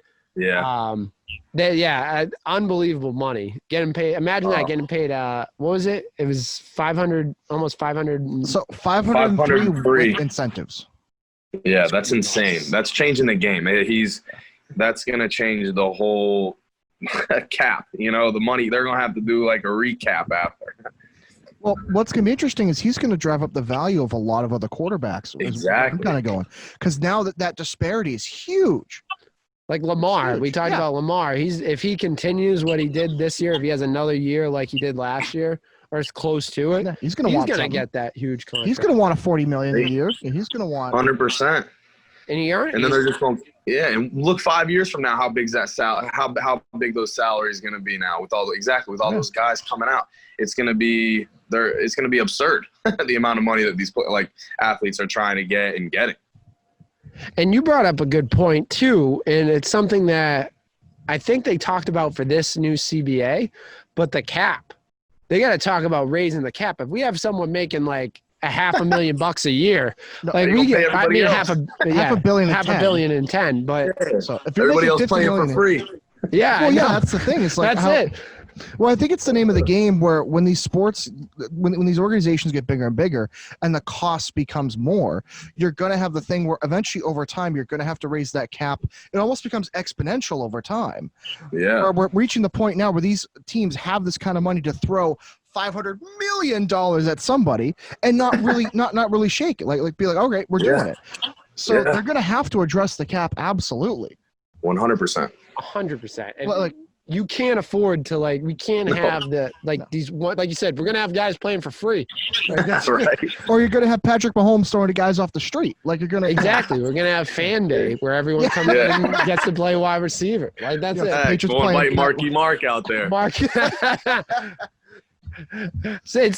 unbelievable money getting paid. Imagine that getting paid. What was it? It was 500, almost 500. So 503 incentives. Yeah, that's insane. That's changing the game. That's gonna change the whole cap. You know, the money they're gonna have to do like a recap after. Well, what's going to be interesting is he's going to drive up the value of a lot of other quarterbacks. Exactly. I'm kind of going because now that disparity is huge. Like Lamar, we talked about Lamar. If he continues what he did this year, if he has another year like he did last year, or as close to it. Yeah, he's gonna get that huge contract. He's gonna want a $40 million a year. And he's gonna want 100%. And then they're just going, and look 5 years from now, how big's that how big those salaries going to be now with all those guys coming out. It's going to be absurd the amount of money that these like athletes are trying to get and getting. And you brought up a good point too, and it's something that I think they talked about for this new CBA, but the cap. They got to talk about raising the cap. If we have someone making like $500,000 a year, like we get, I mean, half a billion in 10. But so if you're everybody else playing for free, yeah, that's the thing. It's like that's it. Well, I think it's the name of the game where when these when these organizations get bigger and bigger and the cost becomes more, you're going to have the thing where eventually over time you're going to have to raise that cap. It almost becomes exponential over time. Yeah. Where we're reaching the point now where these teams have this kind of money to throw $500 million at somebody and not really shake it. Like be like, okay, we're doing it. So they're going to have to address the cap. Absolutely. 100%. 100%. And like, you can't afford to we can't have these like you said, we're gonna have guys playing for free. Like, that's right. Or you're gonna have Patrick Mahomes throwing to guys off the street. Like you're gonna we're gonna have fan day where everyone comes in and gets to play wide receiver. Like that's it. Patriots go invite Marky Mark out there. So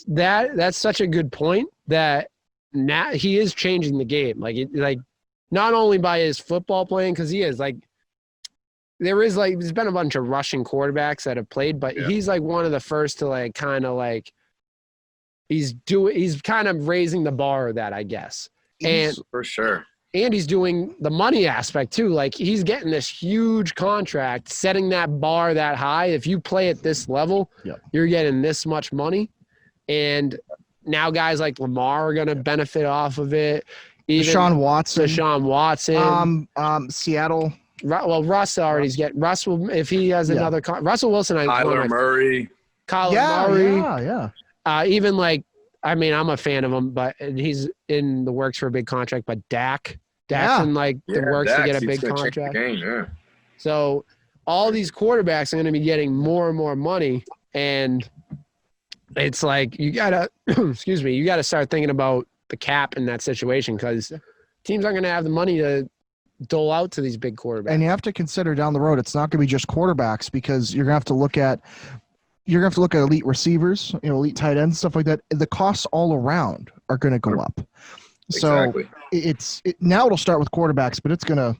that's such a good point that now he is changing the game. Like not only by his football playing, because he is there's been a bunch of Russian quarterbacks that have played, but he's like one of the first to he's kind of raising the bar of that, I guess. And for sure. And he's doing the money aspect too. Like he's getting this huge contract, setting that bar that high. If you play at this level, you're getting this much money. And now guys like Lamar are going to benefit off of it. Deshaun Watson. Seattle. Well, Russ already's getting Russell if he has another Russell Wilson. Kyler Murray. Yeah. Even I'm a fan of him, but he's in the works for a big contract. But Dak's in the works to get a big contract. So all these quarterbacks are going to be getting more and more money, and it's like you gotta you gotta start thinking about the cap in that situation because teams aren't going to have the money to dole out to these big quarterbacks. And you have to consider down the road, it's not going to be just quarterbacks because you're going to have to look at elite receivers, elite tight ends, stuff like that. The costs all around are going to go up. Exactly. So now it'll start with quarterbacks, but it's going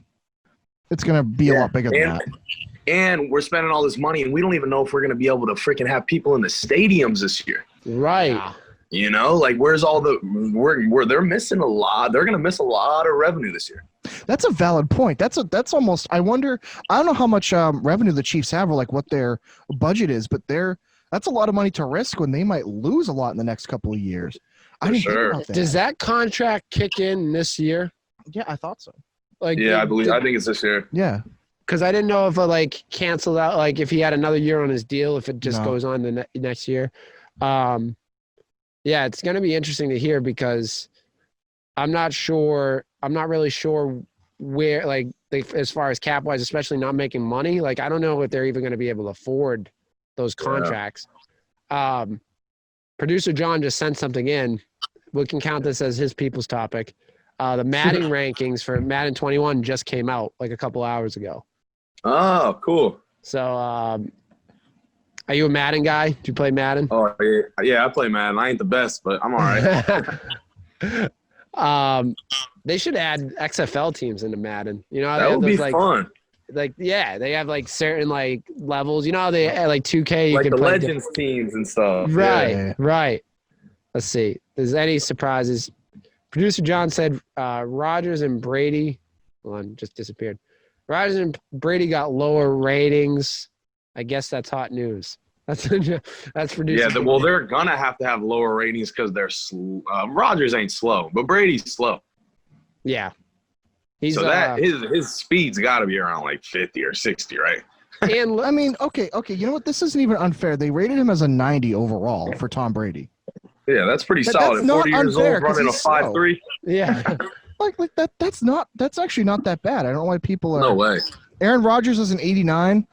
to be a lot bigger than that. And we're spending all this money, and we don't even know if we're going to be able to freaking have people in the stadiums this year. Right. Where's all they're missing a lot. They're going to miss a lot of revenue this year. That's a valid point. That's almost, I don't know how much revenue the Chiefs have or what their budget is, but that's a lot of money to risk when they might lose a lot in the next couple of years. I didn't think about that. Does that contract kick in this year? Yeah, I thought so. I think it's this year. Yeah. Because I didn't know if it canceled out, if he had another year on his deal, if it just goes on the next year. Yeah, it's going to be interesting to hear because I'm not really sure where, as far as cap-wise, especially not making money. I don't know if they're even going to be able to afford those contracts. Producer John just sent something in. We can count this as his people's topic. The Madden rankings for Madden 21 just came out a couple hours ago. Oh, cool. So, are you a Madden guy? Do you play Madden? Oh, yeah, I play Madden. I ain't the best, but I'm all right. They should add XFL teams into Madden. That would be fun. They have certain levels. They at 2K. You can the play Legends teams and stuff. Right, right. Let's see. If there's any surprises? Producer John said Rodgers and Brady. Hold on, just disappeared. Rodgers and Brady got lower ratings. I guess that's hot news. That's producer. Yeah, they're gonna have to have lower ratings because they're Rodgers ain't slow, but Brady's slow. Yeah, his speed's got to be around 50 or 60, right? And I mean, okay. You know what? This isn't even unfair. They rated him as a 90 overall for Tom Brady. Yeah, that's pretty solid. 40 years old, running a 5.3. Yeah, that. That's actually not that bad. I don't know why people are. No way. Aaron Rodgers is an 89.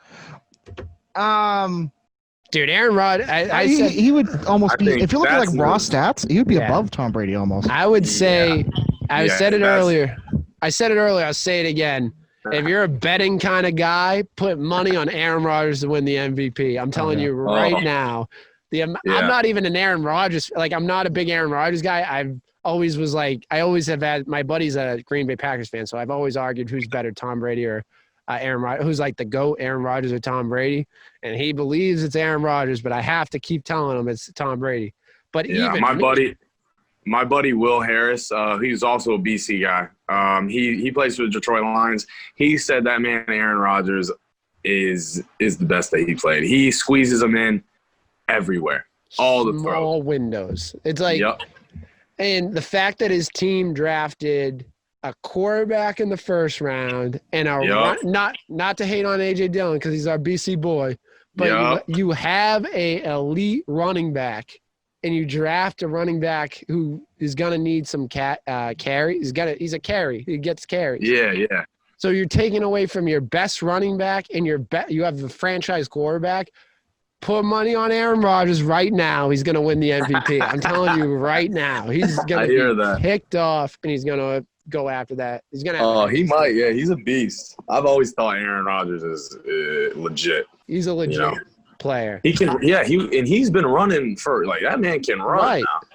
Dude, Aaron Rodgers. I he, said he would almost I be, think if you're looking at that's like raw the- stats, he would be Yeah. above Tom Brady almost. I would say. I Yeah, said it that's- earlier. I'll say it again. If you're a betting kind of guy, put money on Aaron Rodgers to win the MVP. I'm telling yeah. you right Oh. now. I'm Yeah. not even an Aaron Rodgers. Like, I'm not a big Aaron Rodgers guy. I always have had, my buddy's a Green Bay Packers fan, so I've always argued who's better, Tom Brady or Aaron Rodgers, who's like the GOAT, Aaron Rodgers or Tom Brady. And he believes it's Aaron Rodgers, but I have to keep telling him it's Tom Brady. But Yeah, even my buddy Will Harris, he's also a BC guy. He plays for the Detroit Lions. He said that man Aaron Rodgers is the best that he played. He squeezes them in everywhere, all the throws. small windows. It's like, Yep. and the fact that his team drafted a quarterback in the first round and Yep. not to hate on AJ Dillon because he's our BC boy, but Yep. you have a elite running back and you draft a running back who is gonna need some carry. He's a carry. He gets carries. Yeah. So you're taking away from your best running back and you have the franchise quarterback. Put money on Aaron Rodgers right now. He's going to win the MVP. I'm telling you right now. He's I going hear to be that. picked off, and he's going to go after that. He's going to. Oh, he might. Yeah, he's a beast. I've always thought Aaron Rodgers is legit. He's a legit know. player. He can. Yeah, he's been running for like that man can run Right. now.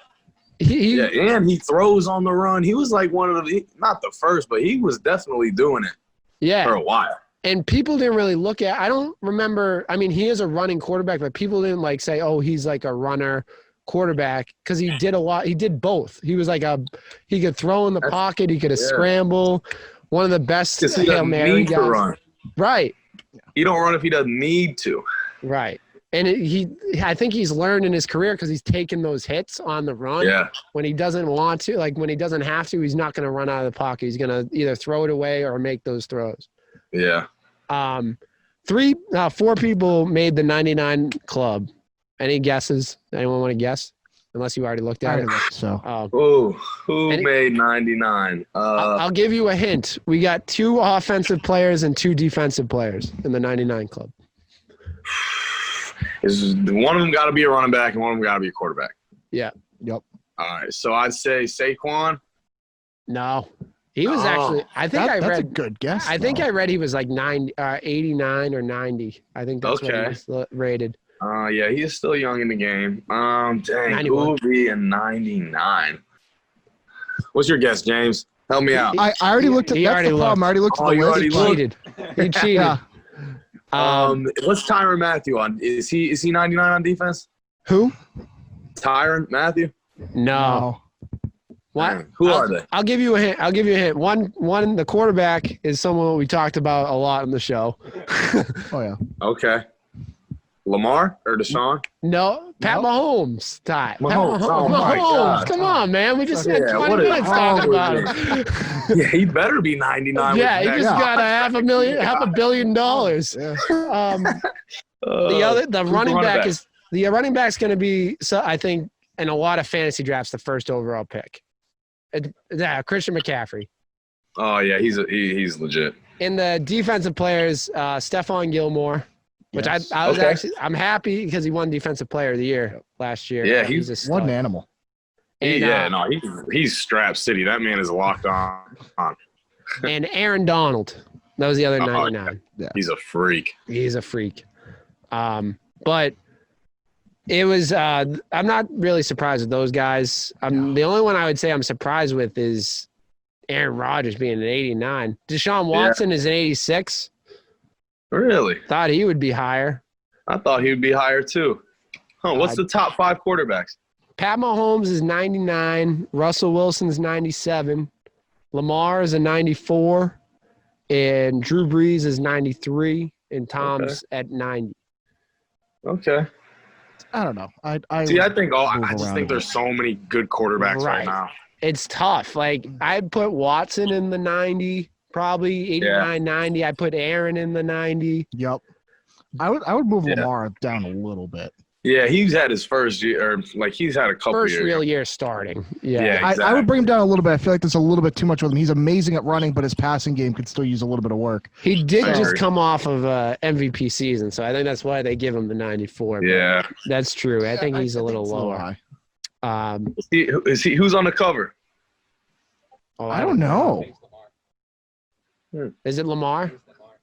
He Yeah, and he throws on the run. He was like one of the not the first, but he was definitely doing it for a while. And people didn't really look at. I don't remember. I mean, he is a running quarterback, but people didn't like say, "Oh, he's like a runner quarterback," because he did a lot. He did both. He was like he could throw in the pocket. He could scramble. One of the best Because he Hail doesn't Mary need to guys. run. Right. He don't run if he doesn't need to. Right. And I think he's learned in his career because he's taken those hits on the run. Yeah. When he doesn't want to, like when he doesn't have to, he's not going to run out of the pocket. He's going to either throw it away or make those throws. Yeah. 4 people made the 99 club. Any guesses? Anyone want to guess? Unless you already looked at it. So Who made 99? I'll give you a hint. We got 2 offensive players and 2 defensive players in the 99 club. Is one of them got to be a running back and one of them got to be a quarterback? Yeah. Yep. All right. So I'd say Saquon. No. He was actually, I think that's a good guess. I think I read he was like 89 or 90. I think that's what he was rated. Yeah, he's still young in the game. Dang, 91. who would be a 99? What's your guess, James? Help me out. I already looked at. He That's already the problem. I already looked at Oh, the you list. already He looked? cheated. He cheated. Yeah. What's Tyrann Matthew on? Is he 99 on defense? Who? Tyrann Matthew? No. What? Who are they? I'll give you a hint. One, the quarterback is someone we talked about a lot on the show. Oh yeah. Okay. Lamar or Deshaun? No, Pat Mahomes. Ty. Mahomes. Oh, my Mahomes. God. Come on, man. We just spent Yeah, 20 what is minutes wrong talking with about him. Yeah, he better be 99. Yeah, he with just that. got $500 million. Yeah. The who's running back back? is the running back's going to be, so I think, in a lot of fantasy drafts, the first overall pick. Christian McCaffrey. Oh yeah, he's legit. In the defensive players, Stephon Gilmore, which Yes. I was Okay. I'm happy because he won Defensive Player of the Year last year. Yeah, he's a stud. What an animal. And, He's strap city. That man is locked on. and Aaron Donald. That was the other Oh, 99. He's a freak. He's a freak. But it was I'm not really surprised with those guys. The only one I would say I'm surprised with is Aaron Rodgers being an 89. Deshaun Watson is an 86. Really? Thought he would be higher. I thought he would be higher too. Huh? What's the top 5 quarterbacks? Pat Mahomes is 99. Russell Wilson's 97. Lamar is a 94. And Drew Brees is 93. And Tom's at 90. Okay. I don't know. I See, I think I move just around think a there's so many good quarterbacks right now. It's tough. Like, I'd put Watson in the 90, probably 89, 90. I put Aaron in the 90. Yep. I would move Lamar down a little bit. Yeah, he's had his first year, or like he's had a couple First years. real year starting. Yeah. Yeah. I would bring him down a little bit. I feel like there's a little bit too much with him. He's amazing at running, but his passing game could still use a little bit of work. He did I just agree. come off of a MVP season, so I think that's why they give him the 94. but Yeah. That's true. I think he's a little it's lower. high. Who's on the cover? Oh, I don't know. Is it Lamar?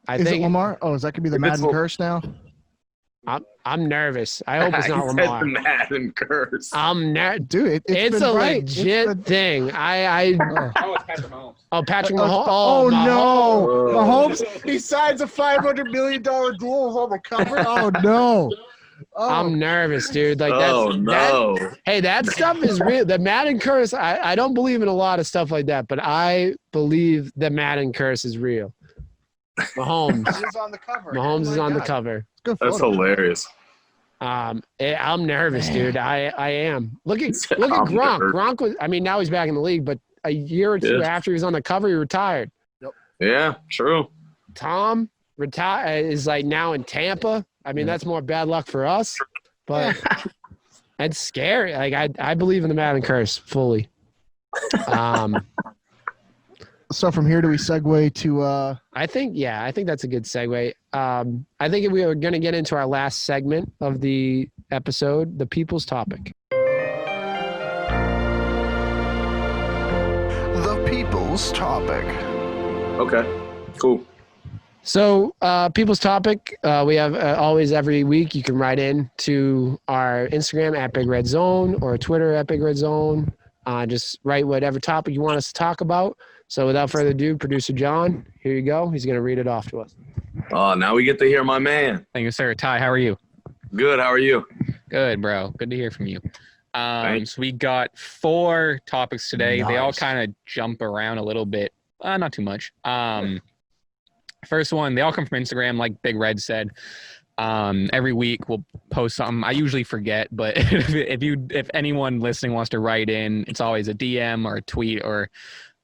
I Is it think Lamar? Oh, is that gonna be the If it's Madden curse now? I'm nervous. I hope it's not He said Lamar. the Madden curse. Dude, It's a legit thing. I Oh, it's Patrick Mahomes. oh Patrick Mahomes. Oh, no. Oh. Mahomes, he signs a $500 million deal on the cover. Oh, no. Oh, I'm nervous, dude. Like that's Oh no. hey, that stuff is real. The Madden curse. I don't believe in a lot of stuff like that, but I believe the Madden curse is real. Mahomes. he's on the cover. Mahomes is Oh, my on the God. cover. Good That's photo. hilarious. I'm nervous, dude. I am. Look at I'm Gronk. nervous. Gronk was. I mean, now he's back in the league, but a year or two Yeah. after he was on the cover, he retired. Yeah, true. Tom is like now in Tampa. I mean, that's more bad luck for us, but it's scary. Like I believe in the Madden curse fully. So from here, do we segue to I think that's a good segue. I think we are going to get into our last segment of the episode, the people's topic. the people's topic? Okay. Cool. So, people's topic, we have always every week you can write in to our Instagram at Big Red Zone or Twitter at Big Red Zone. Just write whatever topic you want us to talk about. So without further ado, producer John, here you go. He's going to read it off to us. Oh, now we get to hear my man. Thank you, sir. Ty, how are you? Good. How are you? Good, bro. Good to hear from you. Thanks. So we got 4 topics today. They all Nice. kind of jump around a little bit. Not too much. First one, they all come from Instagram, like Big Red said. Every week we'll post something. I usually forget, but if anyone listening wants to write in, it's always a DM or a tweet or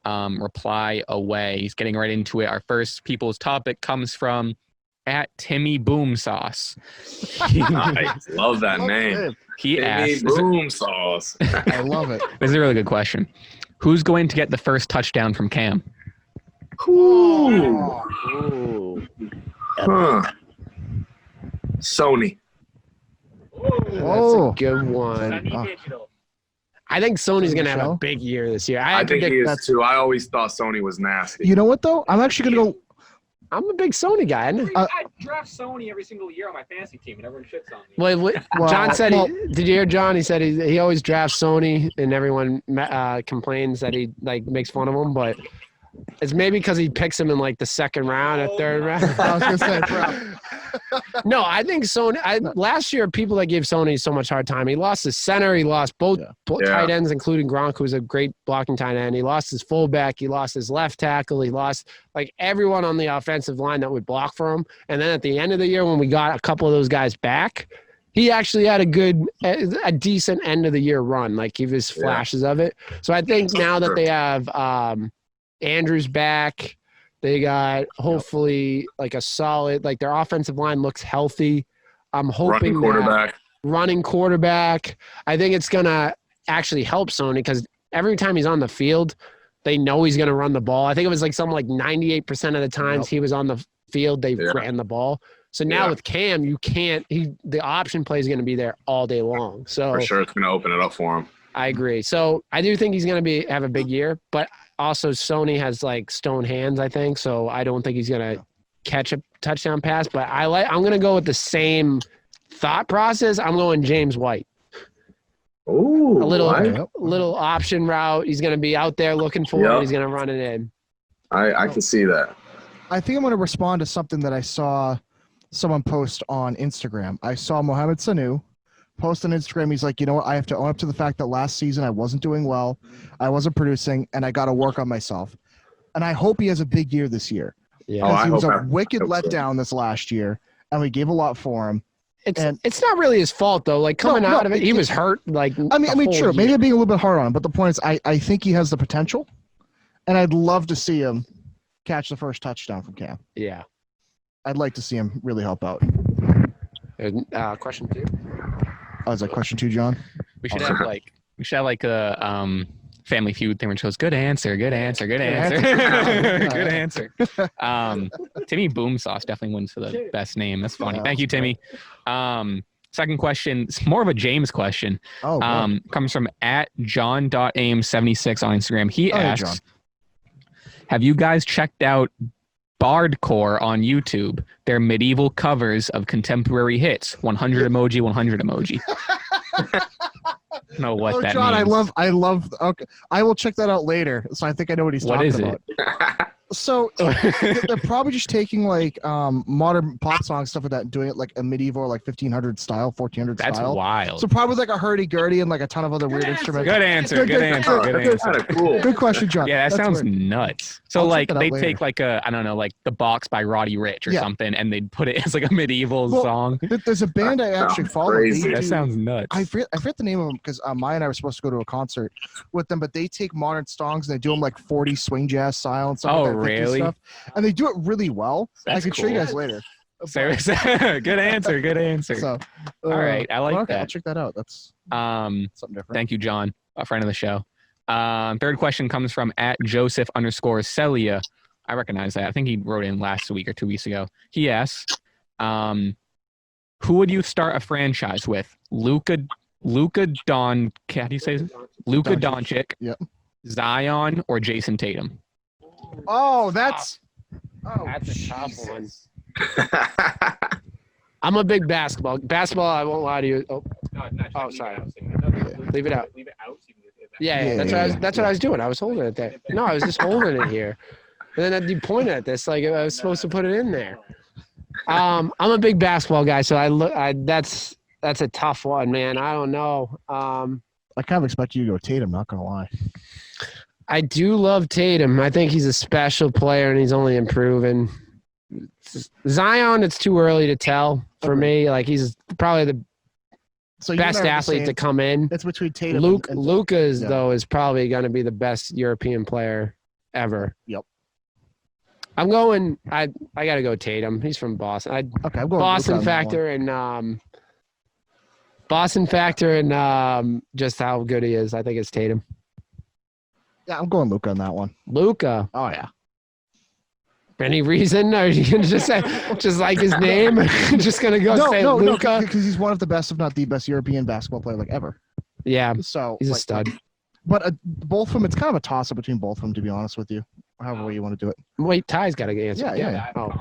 reply away. He's getting right into it. Our first people's topic comes from at Timmy Boom Sauce. Nice. Love that name. He Timmy asked, Boom Sauce. I love it. this is a really good question. Who's going to get the first touchdown from Cam? Ooh. Ooh. Huh. Sony. That's Oh. a good one. I think Sony's going to have a Michelle? big year this year. I think he is that's- too. I always thought Sony was nasty. You know what, though? I'm actually going to go. I'm a big Sony guy. Uh, I draft Sony every single year on my fantasy team, and everyone shits on me. Well, John said, well- did you hear John? He said he always drafts Sony, and everyone complains that he like makes fun of him, but it's maybe because he picks him in like the second round or third round. I was going to say, bro. No, I think Sony. Last year, people that gave Sony so much hard time. He lost his center. He lost both Yeah. tight ends, including Gronk, who's a great blocking tight end. He lost his fullback. He lost his left tackle. He lost like everyone on the offensive line that would block for him. And then at the end of the year, when we got a couple of those guys back, he actually had a decent end of the year run. Like he was flashes of it. So I think now that they have Andrews back. They got hopefully like a solid, like their offensive line looks healthy. I'm hoping running quarterback. I think it's going to actually help Sony because every time he's on the field, they know he's going to run the ball. I think it was like something like 98% of the times he was on the field, they ran the ball. So now with Cam, you can't, the option play is going to be there all day long. So For sure, it's going to open it up for him. I agree. So I do think he's going to have a big year, but also Sony has like stone hands, I think. So I don't think he's going to catch a touchdown pass, but I'm going to go with the same thought process. I'm going James White. Ooh, A little option route. He's going to be out there looking for it. He's going to run it in. I can see that. I think I'm going to respond to something that I saw someone post on Instagram. I saw Mohamed Sanu post on Instagram. He's like, you know what? I have to own up to the fact that last season I wasn't doing well. I wasn't producing, and I got to work on myself. And I hope he has a big year this year. Yeah. Oh, I He was hope a wicked so. letdown this last year, and we gave a lot for him. It's not really his fault though. Like coming out of it, he was hurt. Like I mean, the whole true. year. Maybe I'm being a little bit hard on him, but the point is, I think he has the potential, and I'd love to see him catch the first touchdown from Cam. Yeah. I'd like to see him really help out. Question 2. Oh, is that question 2, John? We should have like a Family Feud thing where it shows good answer. Good answer. Timmy Boom Sauce definitely wins for the best name. That's funny. Thank you, Timmy. Second question, it's more of a James question. Comes from @John.aim76 on Instagram. He asks, have you guys checked out Bardcore on YouTube? They're medieval covers of contemporary hits. 100 emoji, 100 emoji. Know what that John, means. I love. Okay, I will check that out later. So I think I know what he's talking about. So they're probably just taking like modern pop song stuff like that, and doing it like a medieval, like 1500 style, 1400 style. That's wild. So probably like a hurdy-gurdy and like a ton of other weird instruments. Good answer. Good answer. That's kind of cool. Good question, John. Yeah, that sounds nuts. So I'll like check that out they later. take like a, I don't know, like The Box by Roddy Ricch or Yeah. something, and they'd put it as like a medieval song. There's a band I actually follow. crazy. That sounds nuts. I forget the name of them because Maya and I were supposed to go to a concert with them, but they take modern songs and they do them like 40 swing jazz style and stuff. Oh, like that, 50s really? Stuff. And they do it really well. That's I can show you cool. guys later. Seriously, good answer. Good answer. So, All right, I like okay, that. I'll check that out. That's Um, something different. thank you, John, a friend of the show. Third question comes from @Joseph_Celia. I recognize that. I think he wrote in last week or 2 weeks ago. He asks, who would you start a franchise with? Luka Don, how do you say this? Luka Doncic, Yep. Zion, or Jason Tatum? Oh, that's a tough one. I'm a big basketball. Basketball, I won't lie to you. Oh, sorry. Leave it out. Yeah, that's what I was doing. I was holding it there. No, I was just holding it here. And then you pointed at this like I was supposed to put it in there. I'm a big basketball guy, so that's a tough one, man. I don't know. I kind of expect you to go Tatum, not gonna lie. I do love Tatum. I think he's a special player and he's only improving. Zion, it's too early to tell for me. Like he's probably the So best athlete to come in. It's between Tatum and Luka yeah. though is probably going to be the best European player ever. Yep. I'm going. I got to go Tatum. He's from Boston. I'm going Boston Luka on that factor and just how good he is. I think it's Tatum. Yeah, I'm going Luka on that one. Luka. Oh yeah. Any reason? Or are you gonna just say just like his name? Just gonna go say Luka? because he's one of the best, if not the best, European basketball player like ever. Yeah, So he's a like, stud. But both of them, it's kind of a toss up between both of them, to be honest with you. However way you want to do it. Wait, Ty's got to answer. Yeah. Oh,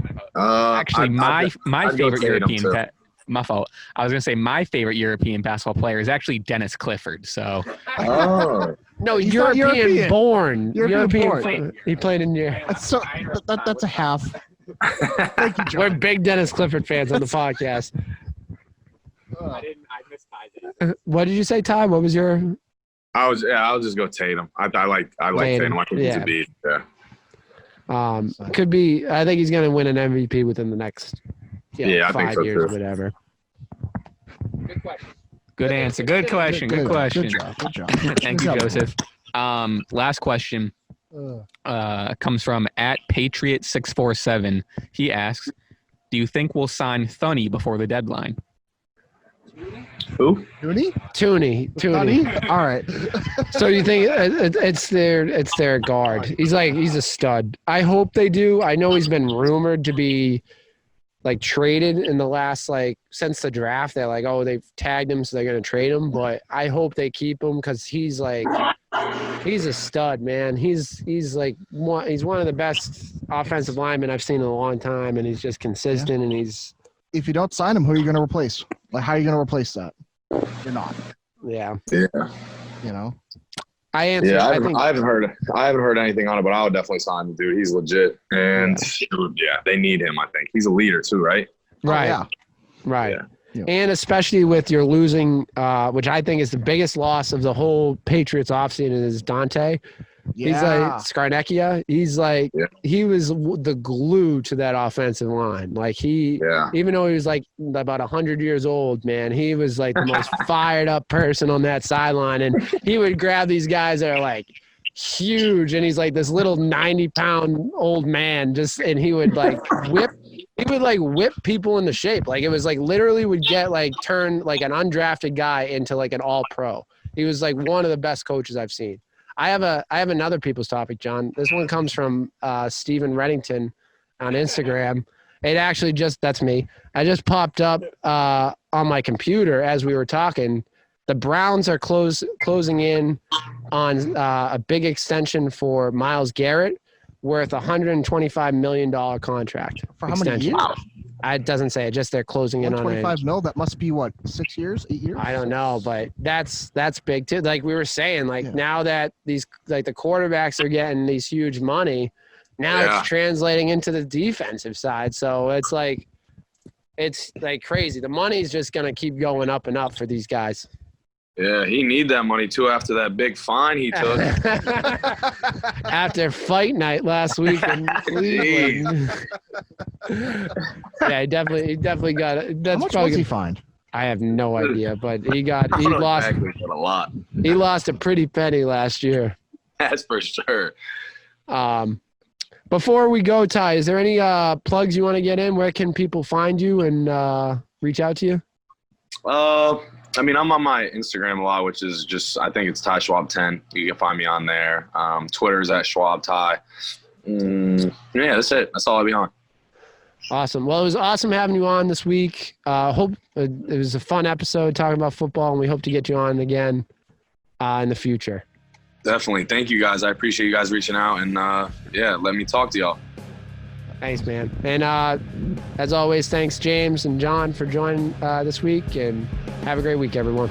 Actually, my I'd go favorite Tatum, European too. my fault. I was gonna say my favorite European basketball player is actually Dennis Clifford. So Oh, no, He's not European born. European born. He played in your. So that's a half. Thank you, John. We're big Dennis Clifford fans on the podcast. I missed Ty's. What did you say, Ty? What was your? I'll just go Tatum. I like Tatum. I think he's a beast. Yeah. Could be. I think he's going to win an MVP within the next I think 5 so, years, too. Good whatever. question. Good answer. Good question. Good question. Good job. Thank you, Joseph. Last question comes from @Patriot647. He asks, do you think we'll sign Thunny before the deadline? Who? Tooney. All right. So you think it's their guard? He's a stud. I hope they do. I know he's been rumored to be like traded in the last since the draft. They're like, oh, they've tagged him, so they're gonna trade him. But I hope they keep him because he's a stud, man. He's one of the best offensive linemen I've seen in a long time, and he's just consistent and he's. If you don't sign him, who are you going to replace? Like, how are you going to replace that? You're not. Yeah. Yeah. You know. I answered. Yeah, I haven't heard anything on it, but I would definitely sign the dude. He's legit, and they need him. I think he's a leader too, right? Right. Yeah. Right. Yeah. And especially with your losing, which I think is the biggest loss of the whole Patriots offseason is Dante. Yeah. He's Scarnecchia. He's he was the glue to that offensive line. Even though he was about 100 years old, man, he was the most fired up person on that sideline. And he would grab these guys that are huge. And he's this little 90-pound old man and he would whip he would like whip people into shape. Like it was like literally would get like turn like an undrafted guy into like an all pro. He was like one of the best coaches I've seen. I have another people's topic, John. This one comes from Stephen Reddington on Instagram. It actually that's me. I just popped up on my computer as we were talking. The Browns are closing in on a big extension for Myles Garrett, worth $125 million contract. For how many years? It doesn't say it. Just they're closing in on it. 25 mil. That must be what, 6 years, 8 years? I don't know, but that's big too. Like we were saying, now that these like the quarterbacks are getting these huge money, now it's translating into the defensive side. So it's like crazy. The money's just gonna keep going up and up for these guys. Yeah, he need that money too after that big fine he took. After fight night last week in Cleveland. Yeah, he definitely got it. That's how much probably was he fined? I have no idea, but he lost exactly, a lot. He lost a pretty penny last year. That's for sure. Before we go, Ty, is there any plugs you want to get in? Where can people find you and reach out to you? I mean, I'm on my Instagram a lot, which is just, I think it's Ty Schwab 10. You can find me on there. Twitter's at Schwab Ty. Yeah, that's it. That's all I'll be on. Awesome. Well, it was awesome having you on this week. Hope it was a fun episode talking about football, and we hope to get you on again in the future. Definitely. Thank you, guys. I appreciate you guys reaching out, and let me talk to y'all. Thanks, man. And as always, thanks, James and John, for joining this week, and have a great week, everyone.